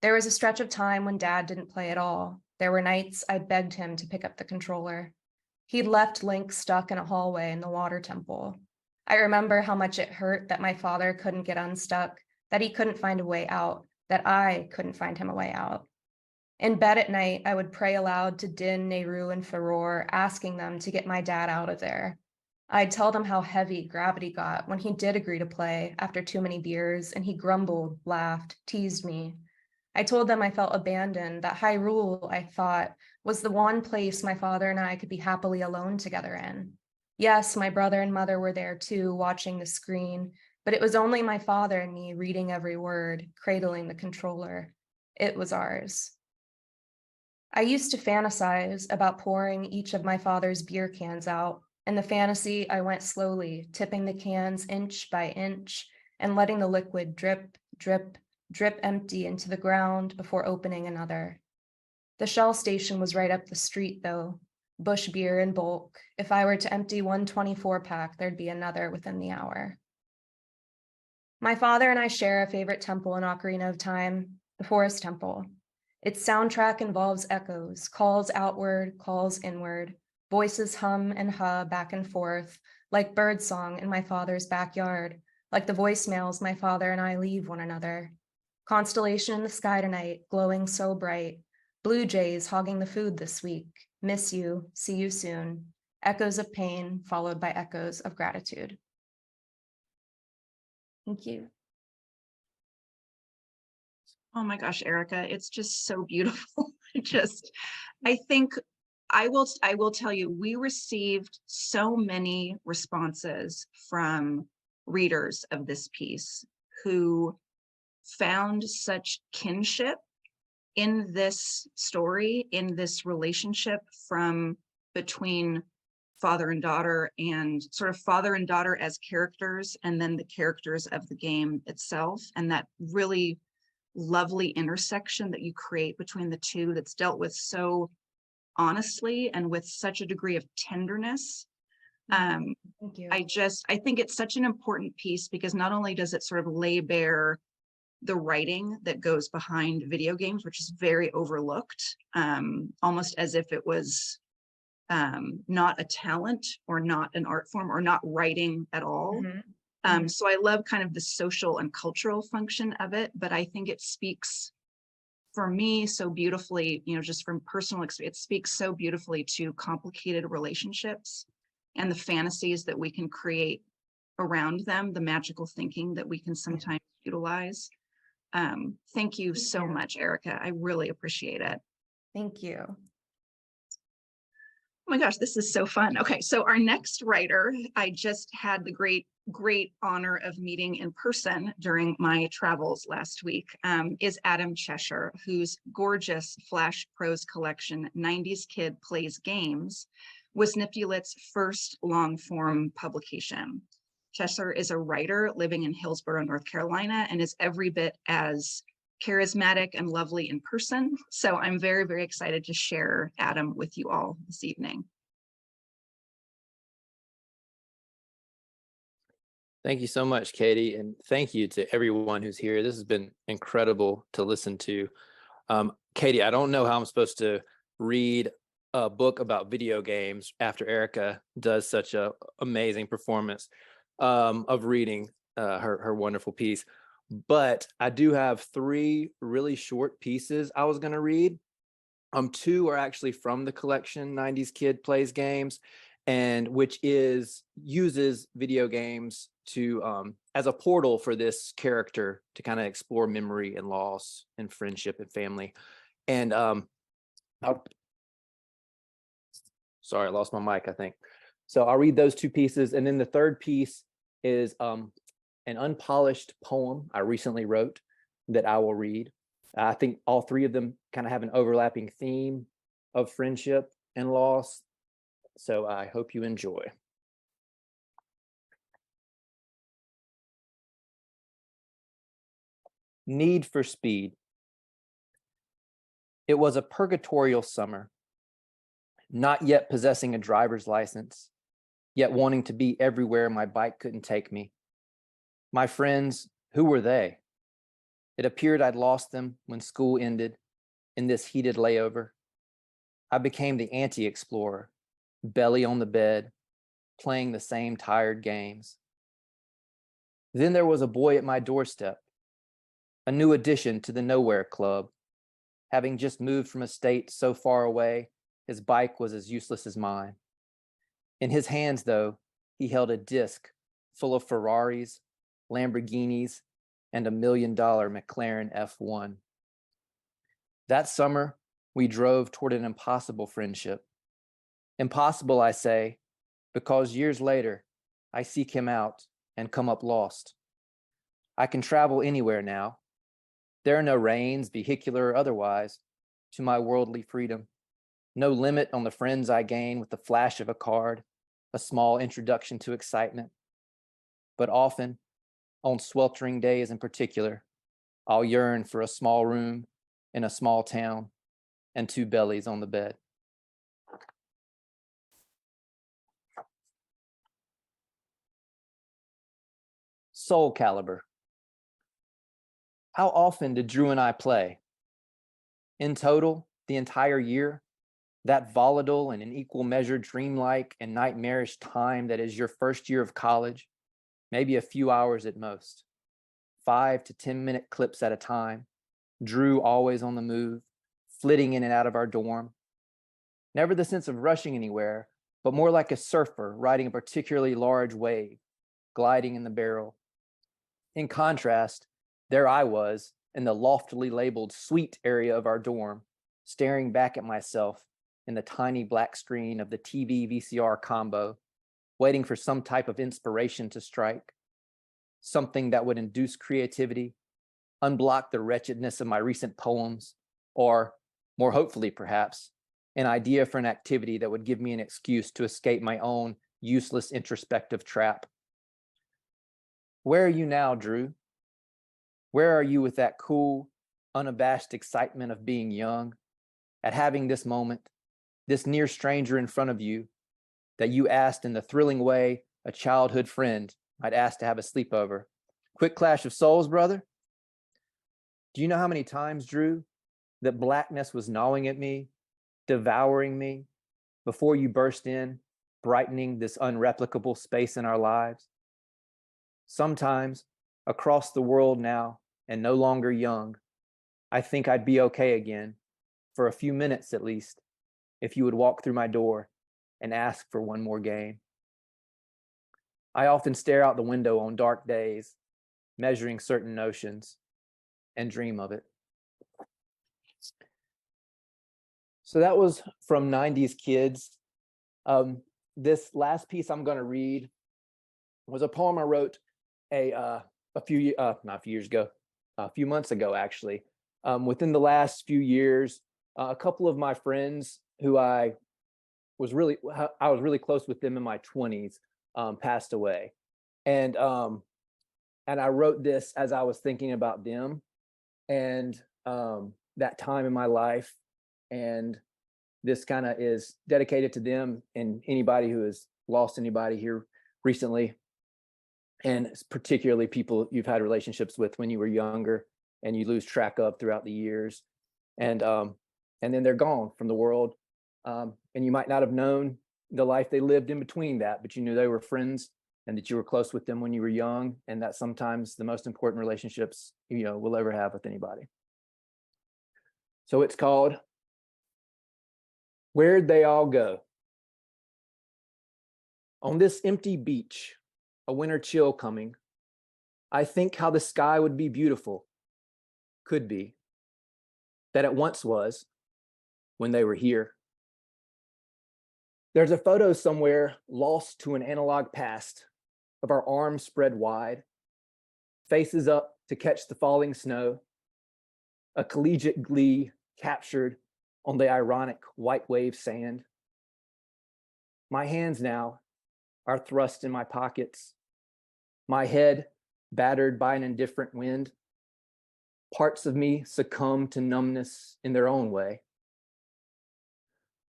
There was a stretch of time when Dad didn't play at all. There were nights I begged him to pick up the controller. He'd left Link stuck in a hallway in the water temple. I remember how much it hurt that my father couldn't get unstuck, that he couldn't find a way out, that I couldn't find him a way out. In bed at night, I would pray aloud to Din, Nehru, and Faror, asking them to get my dad out of there. I'd tell them how heavy gravity got when he did agree to play after too many beers, and he grumbled, laughed, teased me. I told them I felt abandoned, that Hyrule, I thought, was the one place my father and I could be happily alone together in. Yes, my brother and mother were there too, watching the screen, but it was only my father and me reading every word, cradling the controller. It was ours. I used to fantasize about pouring each of my father's beer cans out. In the fantasy, I went slowly, tipping the cans inch by inch and letting the liquid drip, drip, drip empty into the ground before opening another. The Shell station was right up the street, though. Bush beer in bulk. If I were to empty one 24-pack, there'd be another within the hour. My father and I share a favorite temple in Ocarina of Time, the Forest Temple. Its soundtrack involves echoes, calls outward, calls inward. Voices hum and ha back and forth, like birdsong in my father's backyard, like the voicemails my father and I leave one another. Constellation in the sky tonight, glowing so bright. Blue jays hogging the food this week. Miss you, see you soon. echoes of pain followed by echoes of gratitude. Thank you. Oh my gosh, Erica, it's just so beautiful. I think I will tell you, we received so many responses from readers of this piece who found such kinship in this story, in this relationship between father and daughter, and sort of father and daughter as characters, and then the characters of the game itself, and that really lovely intersection that you create between the two that's dealt with so honestly and with such a degree of tenderness. Thank you. I think it's such an important piece because not only does it sort of lay bare the writing that goes behind video games, which is very overlooked, almost as if it was not a talent or not an art form or not writing at all. So I love kind of the social and cultural function of it, but I think it speaks for me so beautifully, just from personal experience, it speaks so beautifully to complicated relationships and the fantasies that we can create around them, the magical thinking that we can sometimes utilize. Thank you so much, Erica. I really appreciate it. Thank you. Oh my gosh, this is so fun. Okay, so our next writer, I just had the great honor of meeting in person during my travels last week, is Adam Cheshire, whose gorgeous flash prose collection, 90s Kid Plays Games, was NiftyLit's first long-form publication. Cheshire is a writer living in Hillsborough, North Carolina, and is every bit as charismatic and lovely in person. So I'm very, very excited to share Adam with you all this evening. Thank you so much, Katie, and thank you to everyone who's here. This has been incredible to listen to. Katie, I don't know how I'm supposed to read a book about video games after Erica does such an amazing performance of reading her wonderful piece. But I do have 3 really short pieces I was going to read. 2 are actually from the collection 90s Kid Plays Games, and which uses video games to as a portal for this character to kind of explore memory and loss and friendship and family. And sorry, I lost my mic, I think. So I'll read those 2 pieces, and then the third piece is an unpolished poem I recently wrote that I will read. I think all 3 of them kind of have an overlapping theme of friendship and loss. So I hope you enjoy. Need for Speed. It was a purgatorial summer, not yet possessing a driver's license, yet wanting to be everywhere my bike couldn't take me. My friends, who were they? It appeared I'd lost them when school ended in this heated layover. I became the anti-explorer, belly on the bed, playing the same tired games. Then there was a boy at my doorstep, a new addition to the Nowhere Club. Having just moved from a state so far away, his bike was as useless as mine. In his hands, though, he held a disc full of Ferraris, Lamborghinis, and $1 million McLaren F1. That summer, we drove toward an impossible friendship. Impossible, I say, because years later, I seek him out and come up lost. I can travel anywhere now. There are no reins, vehicular or otherwise, to my worldly freedom. No limit on the friends I gain with the flash of a card, a small introduction to excitement. But often, on sweltering days in particular, I'll yearn for a small room in a small town and 2 bellies on the bed. Soul Caliber. How often did Drew and I play? In total, the entire year, that volatile and in equal measure dreamlike and nightmarish time that is your first year of college, maybe a few hours at most. 5 to 10 minute clips at a time. Drew always on the move, flitting in and out of our dorm. Never the sense of rushing anywhere, but more like a surfer riding a particularly large wave, gliding in the barrel. In contrast, there I was in the loftily labeled suite area of our dorm, staring back at myself in the tiny black screen of the TV VCR combo, waiting for some type of inspiration to strike, something that would induce creativity, unblock the wretchedness of my recent poems, or, more hopefully perhaps, an idea for an activity that would give me an excuse to escape my own useless introspective trap. Where are you now, Drew? Where are you with that cool, unabashed excitement of being young, at having this moment, this near stranger in front of you that you asked in the thrilling way a childhood friend might ask to have a sleepover? Quick clash of souls, brother? Do you know how many times, Drew, that blackness was gnawing at me, devouring me, before you burst in, brightening this unreplicable space in our lives? Sometimes, across the world now, and no longer young, I think I'd be okay again, for a few minutes at least, if you would walk through my door and ask for one more game. I often stare out the window on dark days, measuring certain notions, and dream of it. So that was from 90s Kids. This last piece I'm going to read was a poem I wrote a few months ago, actually. Within the last few years, a couple of my friends who I was really close with them in my 20s passed away, and I wrote this as I was thinking about them and that time in my life, and this kind of is dedicated to them and anybody who has lost anybody here recently, and particularly people you've had relationships with when you were younger and you lose track of throughout the years, and then they're gone from the world, and you might not have known the life they lived in between that, but you knew they were friends and that you were close with them when you were young, and that's sometimes the most important relationships we'll ever have with anybody. So it's called Where'd They All Go? On this empty beach, a winter chill coming, I think how the sky would be beautiful, could be, that it once was when they were here. There's a photo somewhere lost to an analog past of our arms spread wide, faces up to catch the falling snow, a collegiate glee captured on the ironic white wave sand. My hands now are thrust in my pockets, my head battered by an indifferent wind. Parts of me succumb to numbness in their own way.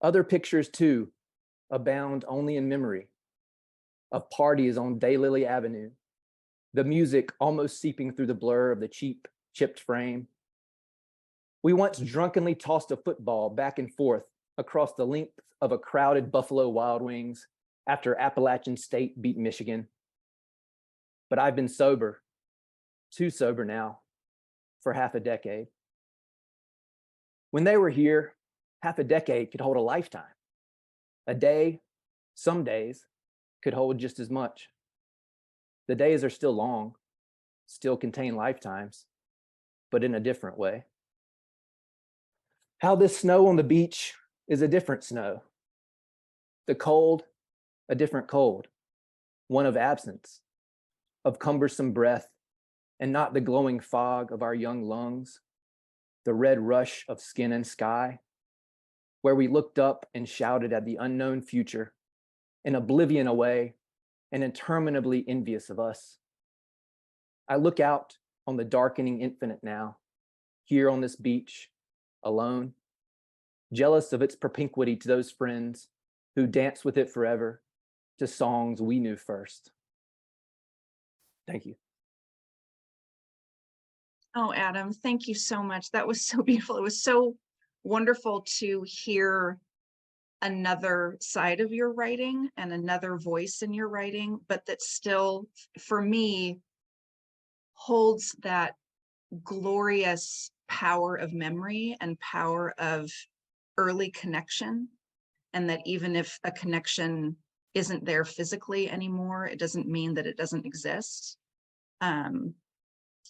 Other pictures too abound only in memory, of parties on Daylily Avenue, the music almost seeping through the blur of the cheap, chipped frame. We once drunkenly tossed a football back and forth across the length of a crowded Buffalo Wild Wings after Appalachian State beat Michigan. But I've been sober, too sober now, for half a decade. When they were here, half a decade could hold a lifetime. A day, some days, could hold just as much. The days are still long, still contain lifetimes, but in a different way. How this snow on the beach is a different snow. The cold, a different cold, one of absence, of cumbersome breath, and not the glowing fog of our young lungs, the red rush of skin and sky, where we looked up and shouted at the unknown future, in oblivion away and interminably envious of us. I look out on the darkening infinite now, here on this beach, alone, jealous of its propinquity to those friends who dance with it forever to songs we knew first. Thank you. Oh, Adam, thank you so much. That was so beautiful. It was so wonderful to hear another side of your writing and another voice in your writing, but that still, for me, holds that glorious power of memory and power of early connection. and that even if a connection isn't there physically anymore, it doesn't mean that it doesn't exist.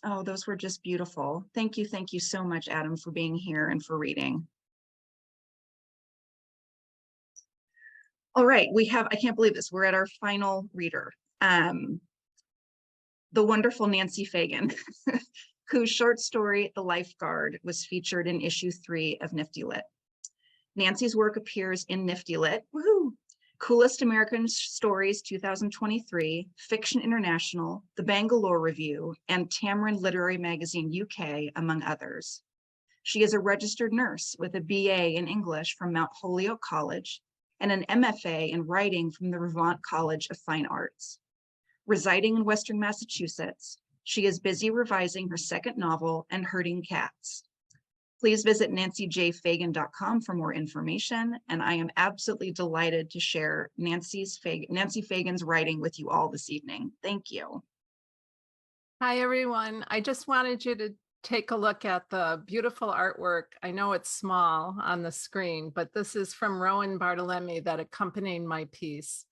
Oh, those were just beautiful. Thank you so much, Adam, for being here and for reading. All right, I can't believe this, we're at our final reader. The wonderful Nancy Fagan, whose short story, The Lifeguard, was featured in issue 3 of NiftyLit. Nancy's work appears in NiftyLit, woohoo, Coolest American Stories 2023, Fiction International, The Bangalore Review, and Tamarind Literary Magazine UK, among others. She is a registered nurse with a BA in English from Mount Holyoke College and an MFA in writing from the Vermont College of Fine Arts. Residing in Western Massachusetts, she is busy revising her second novel and herding cats. Please visit nancyjfagan.com for more information, and I am absolutely delighted to share Nancy Fagan's writing with you all this evening. Thank you. Hi, everyone. I just wanted you to take a look at the beautiful artwork. I know it's small on the screen, but this is from Rowan Bartolome that accompanied my piece.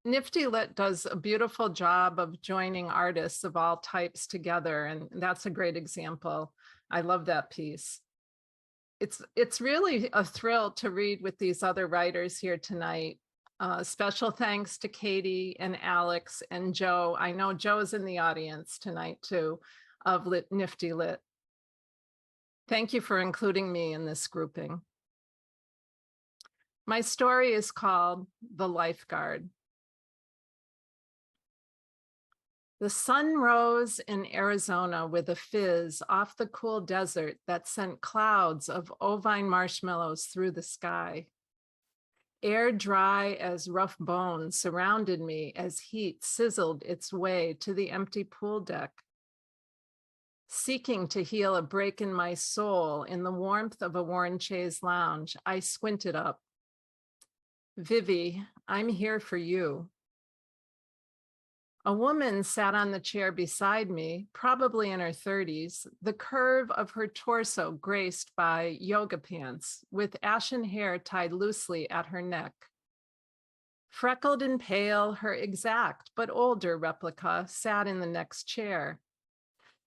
NiftyLit does a beautiful job of joining artists of all types together, and that's a great example. I love that piece. It's really a thrill to read with these other writers here tonight. Special thanks to Katie and Alex and Joe. I know Joe's in the audience tonight too, of NiftyLit. Thank you for including me in this grouping. My story is called The Lifeguard. The sun rose in Arizona with a fizz off the cool desert that sent clouds of ovine marshmallows through the sky. Air dry as rough bones surrounded me as heat sizzled its way to the empty pool deck. Seeking to heal a break in my soul in the warmth of a worn chaise lounge, I squinted up. Vivi, I'm here for you. A woman sat on the chair beside me, probably in her 30s, the curve of her torso graced by yoga pants, with ashen hair tied loosely at her neck. Freckled and pale, her exact but older replica sat in the next chair.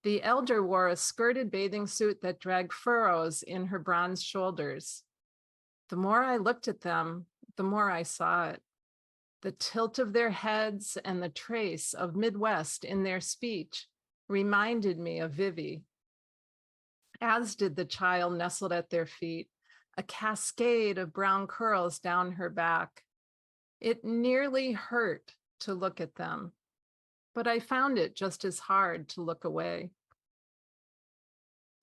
The elder wore a skirted bathing suit that dragged furrows in her bronzed shoulders. The more I looked at them, the more I saw it. The tilt of their heads and the trace of Midwest in their speech reminded me of Vivi, as did the child nestled at their feet, a cascade of brown curls down her back. It nearly hurt to look at them, but I found it just as hard to look away.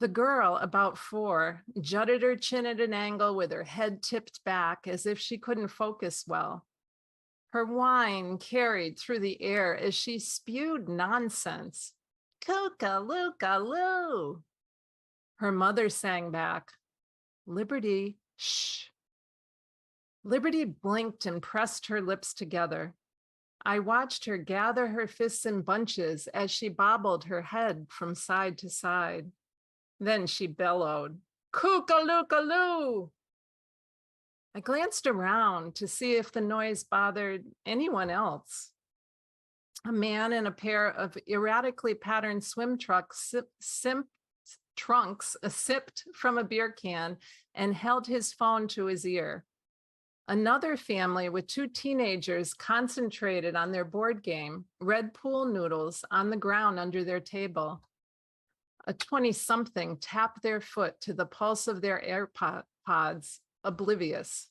The girl, about 4, jutted her chin at an angle with her head tipped back as if she couldn't focus well. Her whine carried through the air as she spewed nonsense. Kooka-looka-loo. Her mother sang back, Liberty, shh. Liberty blinked and pressed her lips together. I watched her gather her fists in bunches as she bobbled her head from side to side. Then she bellowed, Kooka-looka-loo. I glanced around to see if the noise bothered anyone else. A man in a pair of erratically patterned swim trunks sipped from a beer can and held his phone to his ear. Another family with 2 teenagers concentrated on their board game, red pool noodles on the ground under their table. A 20-something tapped their foot to the pulse of their AirPods, oblivious.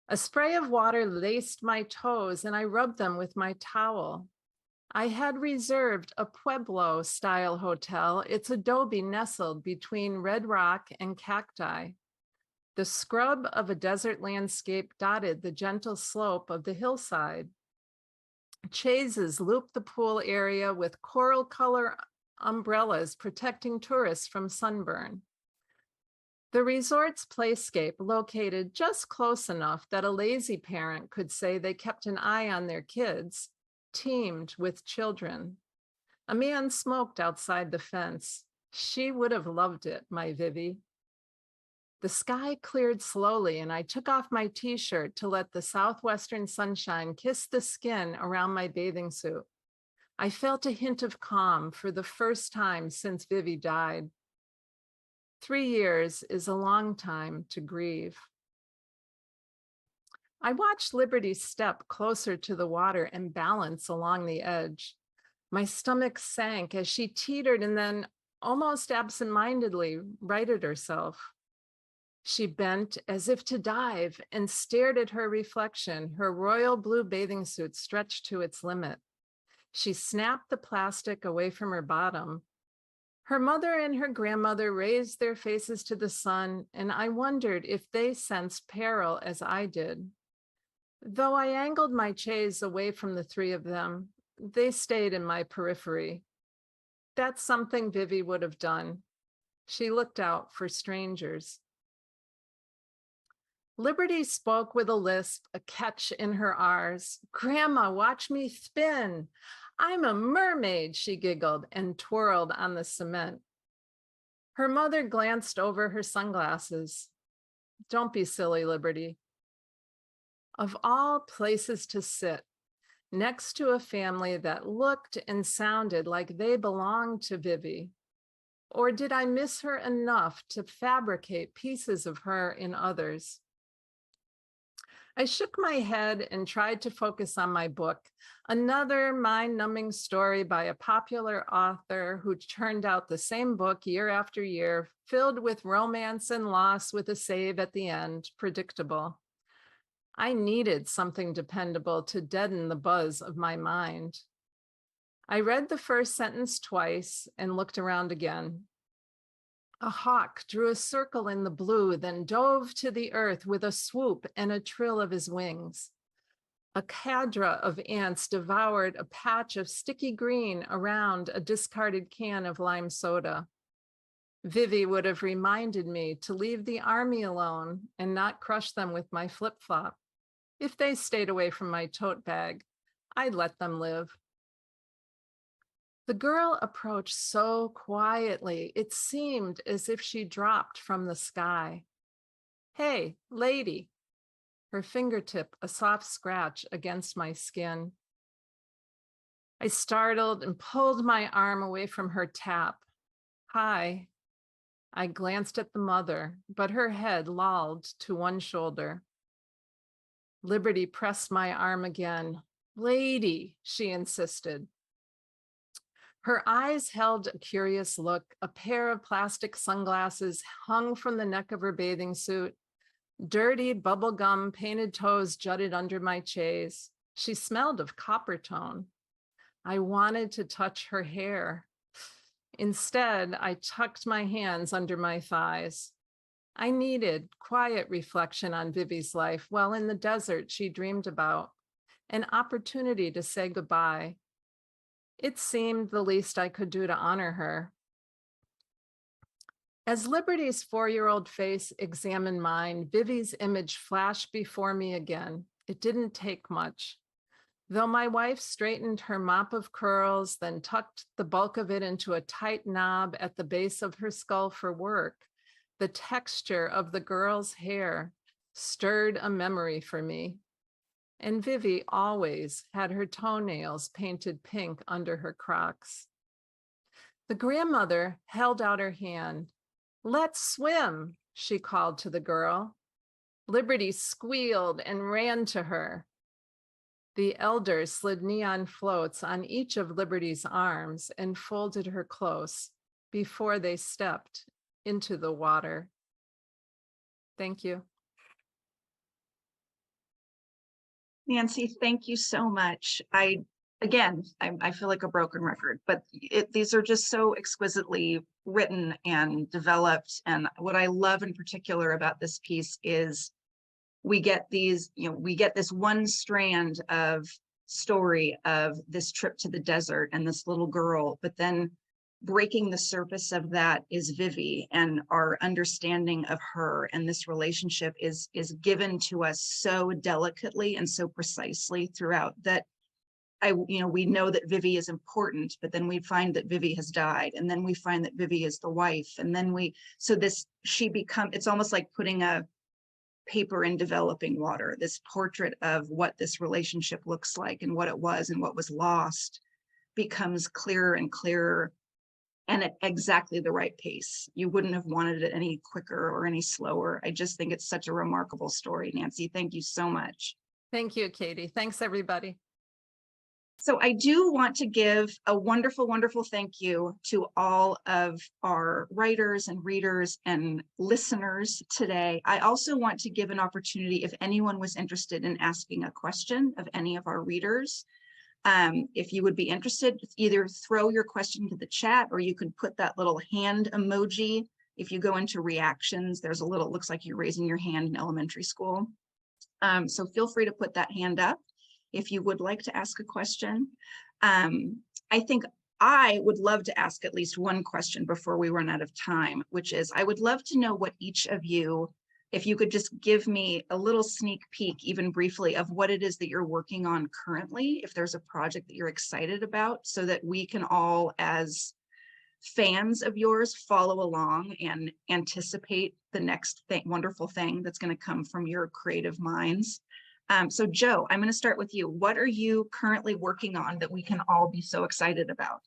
A spray of water laced my toes and I rubbed them with my towel. I had reserved a Pueblo-style hotel, its adobe nestled between red rock and cacti. The scrub of a desert landscape dotted the gentle slope of the hillside. Chaises looped the pool area with coral color umbrellas protecting tourists from sunburn. The resort's playscape, located just close enough that a lazy parent could say they kept an eye on their kids, teemed with children. A man smoked outside the fence. She would have loved it, my Vivi. The sky cleared slowly, and I took off my t-shirt to let the southwestern sunshine kiss the skin around my bathing suit. I felt a hint of calm for the first time since Vivi died. 3 years is a long time to grieve. I watched Liberty step closer to the water and balance along the edge. My stomach sank as she teetered and then, almost absentmindedly, righted herself. She bent as if to dive and stared at her reflection, her royal blue bathing suit stretched to its limit. She snapped the plastic away from her bottom. Her mother and her grandmother raised their faces to the sun, and I wondered if they sensed peril as I did. Though I angled my chaise away from the three of them, they stayed in my periphery. That's something Vivi would have done. She looked out for strangers. Liberty spoke with a lisp, a catch in her R's. "Grandma, watch me spin. I'm a mermaid," she giggled and twirled on the cement. Her mother glanced over her sunglasses. "Don't be silly, Liberty." Of all places to sit, next to a family that looked and sounded like they belonged to Vivi. Or did I miss her enough to fabricate pieces of her in others? I shook my head and tried to focus on my book, another mind-numbing story by a popular author who churned out the same book year after year, filled with romance and loss with a save at the end, predictable. I needed something dependable to deaden the buzz of my mind. I read the first sentence twice and looked around again. A hawk drew a circle in the blue, then dove to the earth with a swoop and a trill of his wings. A cadre of ants devoured a patch of sticky green around a discarded can of lime soda. Vivi would have reminded me to leave the army alone and not crush them with my flip-flop. If they stayed away from my tote bag, I'd let them live. The girl approached so quietly, it seemed as if she dropped from the sky. "Hey, lady." Her fingertip a soft scratch against my skin. I startled and pulled my arm away from her tap. "Hi." I glanced at the mother, but her head lolled to one shoulder. Liberty pressed my arm again. "Lady," she insisted. Her eyes held a curious look. A pair of plastic sunglasses hung from the neck of her bathing suit. Dirty bubblegum painted toes jutted under my chaise. She smelled of copper tone. I wanted to touch her hair. Instead, I tucked my hands under my thighs. I needed quiet reflection on Vivi's life while in the desert she dreamed about, an opportunity to say goodbye. It seemed the least I could do to honor her. As Liberty's 4-year-old face examined mine, Vivi's image flashed before me again. It didn't take much. Though my wife straightened her mop of curls, then tucked the bulk of it into a tight knob at the base of her skull for work, the texture of the girl's hair stirred a memory for me. And Vivi always had her toenails painted pink under her Crocs. The grandmother held out her hand. "Let's swim," she called to the girl. Liberty squealed and ran to her. The elder slid neon floats on each of Liberty's arms and folded her close before they stepped into the water. Thank you. Nancy, thank you so much. I feel like a broken record, but these are just so exquisitely written and developed. And what I love in particular about this piece is we get these, we get this one strand of story of this trip to the desert and this little girl, but then breaking the surface of that is Vivi, and our understanding of her and this relationship is given to us so delicately and so precisely throughout that we know that Vivi is important, but then we find that Vivi has died, and then we find that Vivi is the wife, and then it's almost like putting a paper in developing water, this portrait of what this relationship looks like and what it was and what was lost becomes clearer and clearer, and at exactly the right pace. You wouldn't have wanted it any quicker or any slower. I just think it's such a remarkable story, Nancy. Thank you so much. Thank you, Katie. Thanks, everybody. So I do want to give a wonderful, wonderful thank you to all of our writers and readers and listeners today. I also want to give an opportunity if anyone was interested in asking a question of any of our readers. If you would be interested, either throw your question to the chat, or you can put that little hand emoji. If you go into reactions, there's a little, it looks like you're raising your hand in elementary school. So feel free to put that hand up if you would like to ask a question. I think I would love to ask at least one question before we run out of time, which is, I would love to know what each of you, if you could just give me a little sneak peek, even briefly, of what it is that you're working on currently, if there's a project that you're excited about, so that we can all, as fans of yours, follow along and anticipate the next wonderful thing that's going to come from your creative minds. So Joe, I'm going to start with you. What are you currently working on that we can all be so excited about?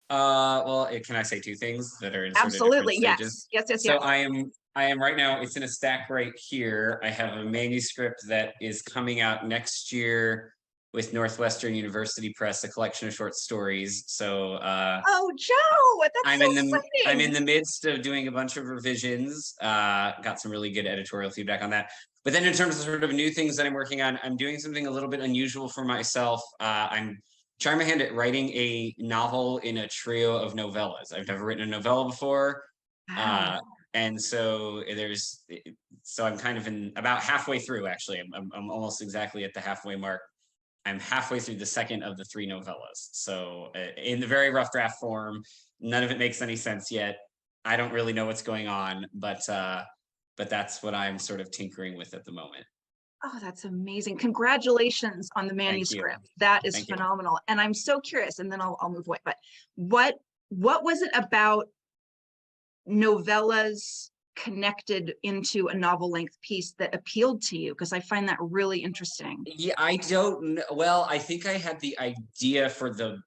Well, can I say two things that are in sort of Absolutely, different stages? yes. So I am right now, it's in a stack right here. I have a manuscript that is coming out next year with Northwestern University Press, a collection of short stories. So oh, Joe, that's I'm so in the exciting. I'm in the midst of doing a bunch of revisions. Got some really good editorial feedback on that. But then in terms of sort of new things that I'm working on, I'm doing something a little bit unusual for myself. I'm trying my hand at writing a novel in a trio of novellas. I've never written a novella before. Wow. And so I'm kind of about halfway through, actually. I'm almost exactly at the halfway mark. I'm halfway through the second of the three novellas. So in the very rough draft form, none of it makes any sense yet. I don't really know what's going on, but that's what I'm sort of tinkering with at the moment. Oh, that's amazing. Congratulations on the manuscript. That is phenomenal. And I'm so curious, and then I'll move away, but what was it about novellas connected into a novel length piece that appealed to you? Because I find that really interesting. Yeah, I don't know. Well, I think I had the idea for the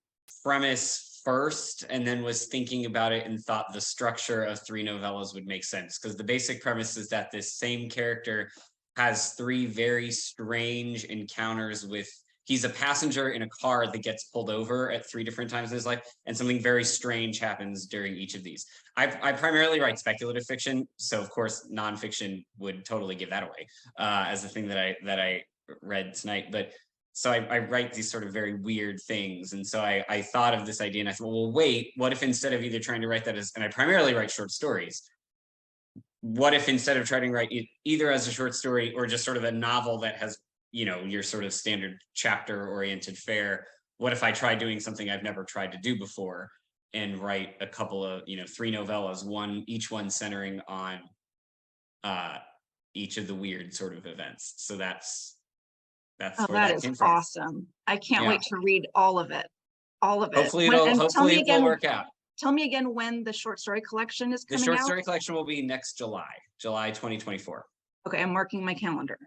premise first, and then was thinking about it and thought the structure of three novellas would make sense, because the basic premise is that this same character has three very strange encounters with, he's a passenger in a car that gets pulled over at three different times in his life, and something very strange happens during each of these. I primarily write speculative fiction, so of course nonfiction would totally give that away as the thing that I read tonight. But so I write these sort of very weird things, and so I thought of this idea, and I thought, well, wait, what if instead of either trying to write that as, and I primarily write short stories, what if instead of trying to write it either as a short story or just sort of a novel that has, your sort of standard chapter oriented fare, what if I try doing something I've never tried to do before and write a couple of, three novellas, each one centering on each of the weird sort of events. So that's where that came from. Awesome. I can't wait to read all of it. Hopefully it will work out. Tell me again when the short story collection is coming out. The short story collection will be next July 2024. Okay, I'm marking my calendar.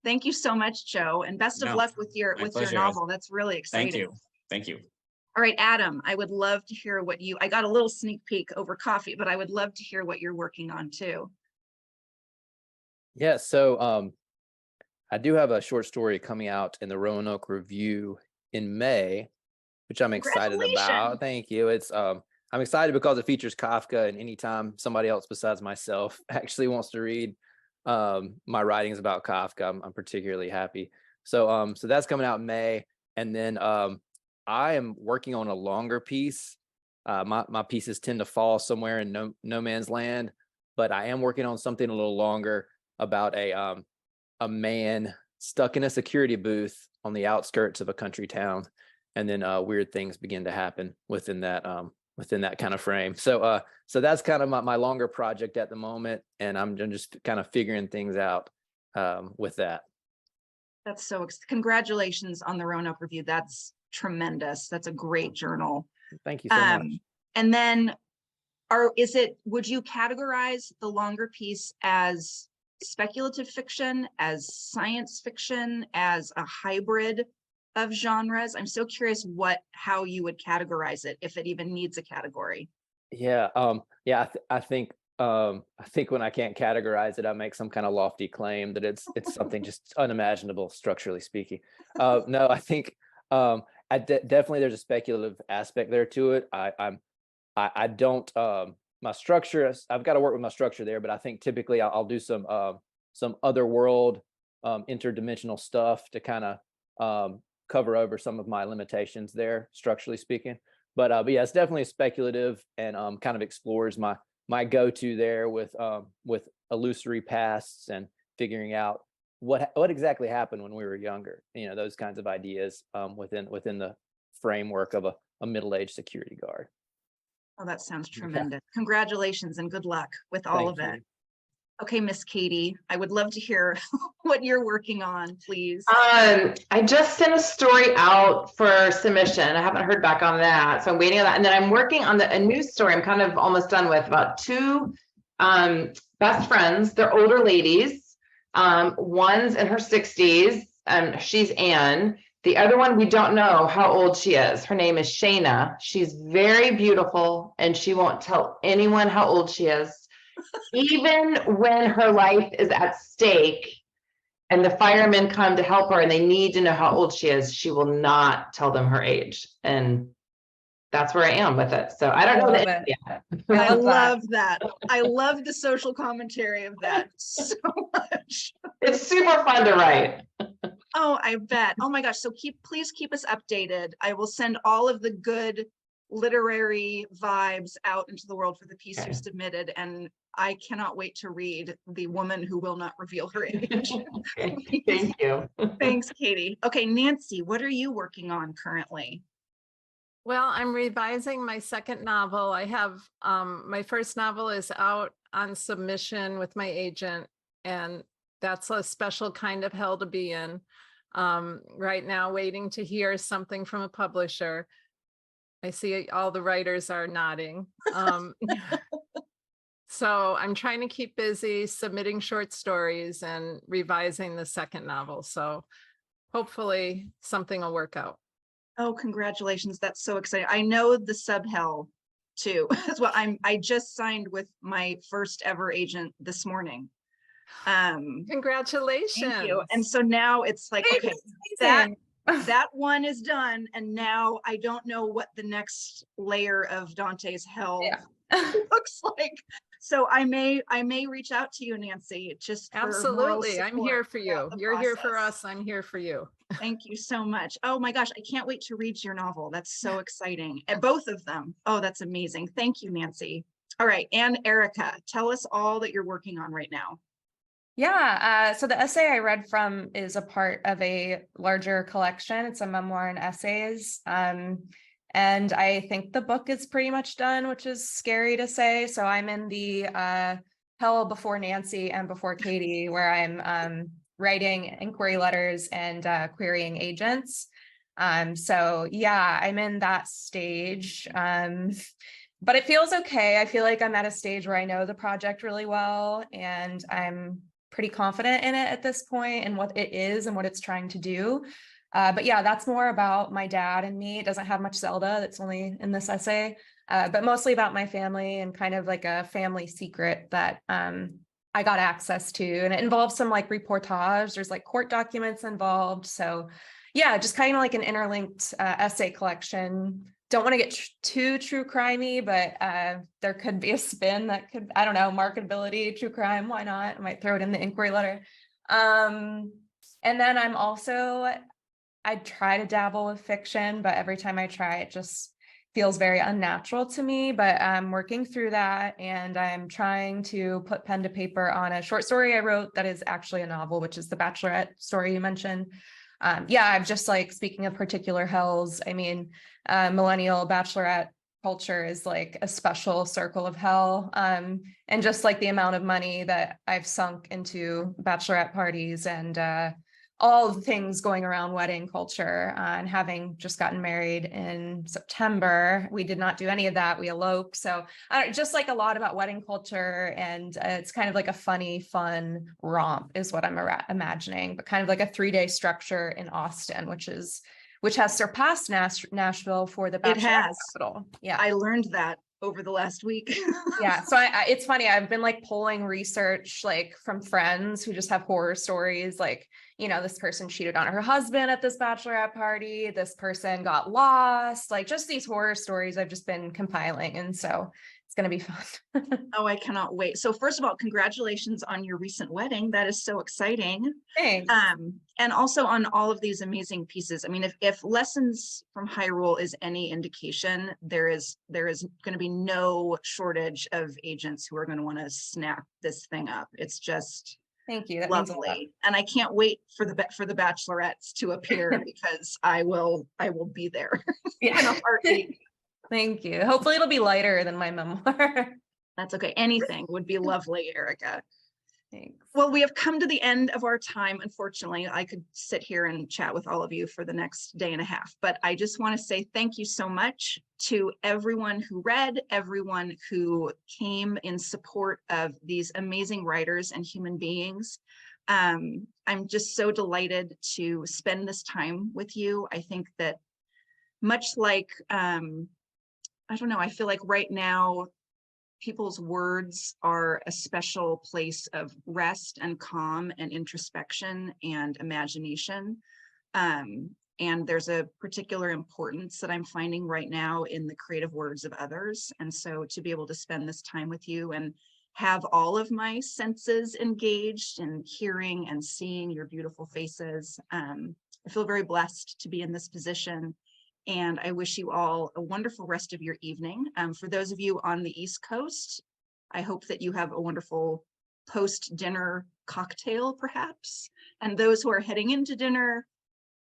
Thank you so much, Joe, and best of luck with your novel. That's really exciting. Thank you. All right, Adam, I would love to hear what I got a little sneak peek over coffee, but I would love to hear what you're working on too. Yeah, so I do have a short story coming out in the Roanoke Review in May, which I'm excited about. Thank you. It's I'm excited because it features Kafka, and anytime somebody else besides myself actually wants to read my writings about Kafka, I'm particularly happy. So that's coming out in May, and then I am working on a longer piece. My pieces tend to fall somewhere in no man's land, but I am working on something a little longer about a man stuck in a security booth on the outskirts of a country town, and then weird things begin to happen within that kind of frame. So that's kind of my longer project at the moment, and I'm just kind of figuring things out with that. That's congratulations on the Roanoke Review. That's tremendous. That's a great journal. Thank you so much. And then would you categorize the longer piece as speculative fiction, as science fiction, as a hybrid of genres? I'm so curious how you would categorize it, if it even needs a category. Yeah. I think when I can't categorize it, I make some kind of lofty claim that it's something just unimaginable, structurally speaking. No, I think definitely there's a speculative aspect there to it. I don't my structure. I've got to work with my structure there, but I think typically I'll do some other world interdimensional stuff to kind of cover over some of my limitations there, structurally speaking. But yeah, it's definitely speculative and kind of explores my go-to there with illusory pasts and figuring out what exactly happened when we were younger. Those kinds of ideas within the framework of a middle-aged security guard. Oh, that sounds tremendous. Yeah. Congratulations and good luck with all of it. Okay, Miss Katie, I would love to hear what you're working on, please. I just sent a story out for submission. I haven't heard back on that, so I'm waiting on that. And then I'm working on a new story I'm kind of almost done with, about two best friends. They're older ladies. One's in her 60s, she's Anne. The other one, we don't know how old she is. Her name is Shayna. She's very beautiful, and she won't tell anyone how old she is. Even when her life is at stake and the firemen come to help her and they need to know how old she is, she will not tell them her age. And that's where I am with it. So I don't know the end yet. I love that. I love the social commentary of that so much. It's super fun to write. Oh, I bet. Oh my gosh. So please keep us updated. I will send all of the good literary vibes out into the world for the piece you submitted. And I cannot wait to read The Woman Who Will Not Reveal Her Age. Okay. Thank you. Thanks, Katie. Okay, Nancy, what are you working on currently? Well, I'm revising my second novel. I have my first novel is out on submission with my agent, and that's a special kind of hell to be in. Right now, waiting to hear something from a publisher. I see all the writers are nodding. So I'm trying to keep busy submitting short stories and revising the second novel. So hopefully something will work out. Oh, congratulations. That's so exciting. I know the sub hell too as well. I just signed with my first ever agent this morning. Congratulations. Thank you. And so now it's like, okay, that one is done. And now I don't know what the next layer of Dante's hell looks like. So I may reach out to you, Nancy, just for absolutely. I'm here for you. You're here for us. I'm here for you. Thank you so much. Oh my gosh, I can't wait to read your novel. That's so exciting. And both of them. Oh, that's amazing. Thank you, Nancy. All right. And Erica, tell us all that you're working on right now. Yeah, so the essay I read from is a part of a larger collection. It's a memoir and essays. And I think the book is pretty much done, which is scary to say. So I'm in the hell before Nancy and before Katie, where I'm writing inquiry letters and querying agents. So yeah, I'm in that stage. But it feels okay. I feel like I'm at a stage where I know the project really well, and I'm pretty confident in it at this point and what it is and what it's trying to do. But yeah, that's more about my dad and me. It doesn't have much Zelda. That's only in this essay, but mostly about my family and kind of like a family secret that I got access to. And it involves some like reportage. There's like court documents involved. So yeah, just kind of like an interlinked essay collection. Don't want to get too true crimey, but there could be a spin that could, I don't know, marketability, true crime. Why not? I might throw it in the inquiry letter. And then I'm also, I try to dabble with fiction, but every time I try, it just feels very unnatural to me. But I'm working through that, and I'm trying to put pen to paper on a short story I wrote that is actually a novel, which is the Bachelorette story you mentioned. Yeah, I'm just like, speaking of particular hells, I mean, millennial Bachelorette culture is like a special circle of hell. And just like the amount of money that I've sunk into Bachelorette parties and all the things going around wedding culture, and having just gotten married in September, we did not do any of that. We eloped. So just like a lot about wedding culture, and it's kind of like a funny, fun romp is what I'm imagining, but kind of like a 3-day structure in Austin, which has surpassed Nashville for the It bachelorette has. capital. Yeah. I learned that over the last week. Yeah. So it's funny. I've been like pulling research like from friends who just have horror stories. Like, this person cheated on her husband at this bachelorette party. This person got lost, like just these horror stories I've just been compiling. And so it's going to be fun. Oh, I cannot wait. So first of all, congratulations on your recent wedding. That is so exciting. Thanks. And also on all of these amazing pieces. I mean, if Lessons from Hyrule is any indication, there is going to be no shortage of agents who are going to want to snap this thing up. It's just Thank you. That means a lot. lovely. And I can't wait for the bachelorettes to appear because I will be there in a Yeah. heartbeat. Thank you. Hopefully it'll be lighter than my memoir. That's okay. Anything would be lovely, Erica. Thanks. Well, we have come to the end of our time. Unfortunately, I could sit here and chat with all of you for the next day and a half, but I just want to say thank you so much to everyone who read, everyone who came in support of these amazing writers and human beings. I'm just so delighted to spend this time with you. I think that much like, I don't know, I feel like right now, people's words are a special place of rest and calm and introspection and imagination. And there's a particular importance that I'm finding right now in the creative words of others. And so to be able to spend this time with you and have all of my senses engaged in hearing and seeing your beautiful faces, I feel very blessed to be in this position. And I wish you all a wonderful rest of your evening. For those of you on the East Coast, I hope that you have a wonderful post-dinner cocktail, perhaps. And those who are heading into dinner,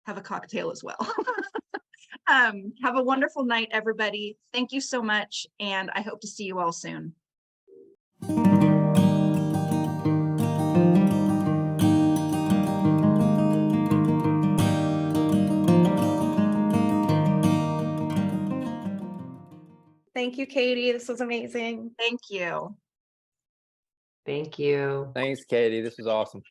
have a cocktail as well. Have a wonderful night, everybody. Thank you so much. And I hope to see you all soon. Thank you, Katie. This was amazing. Thank you. Thank you. Thanks, Katie. This was awesome.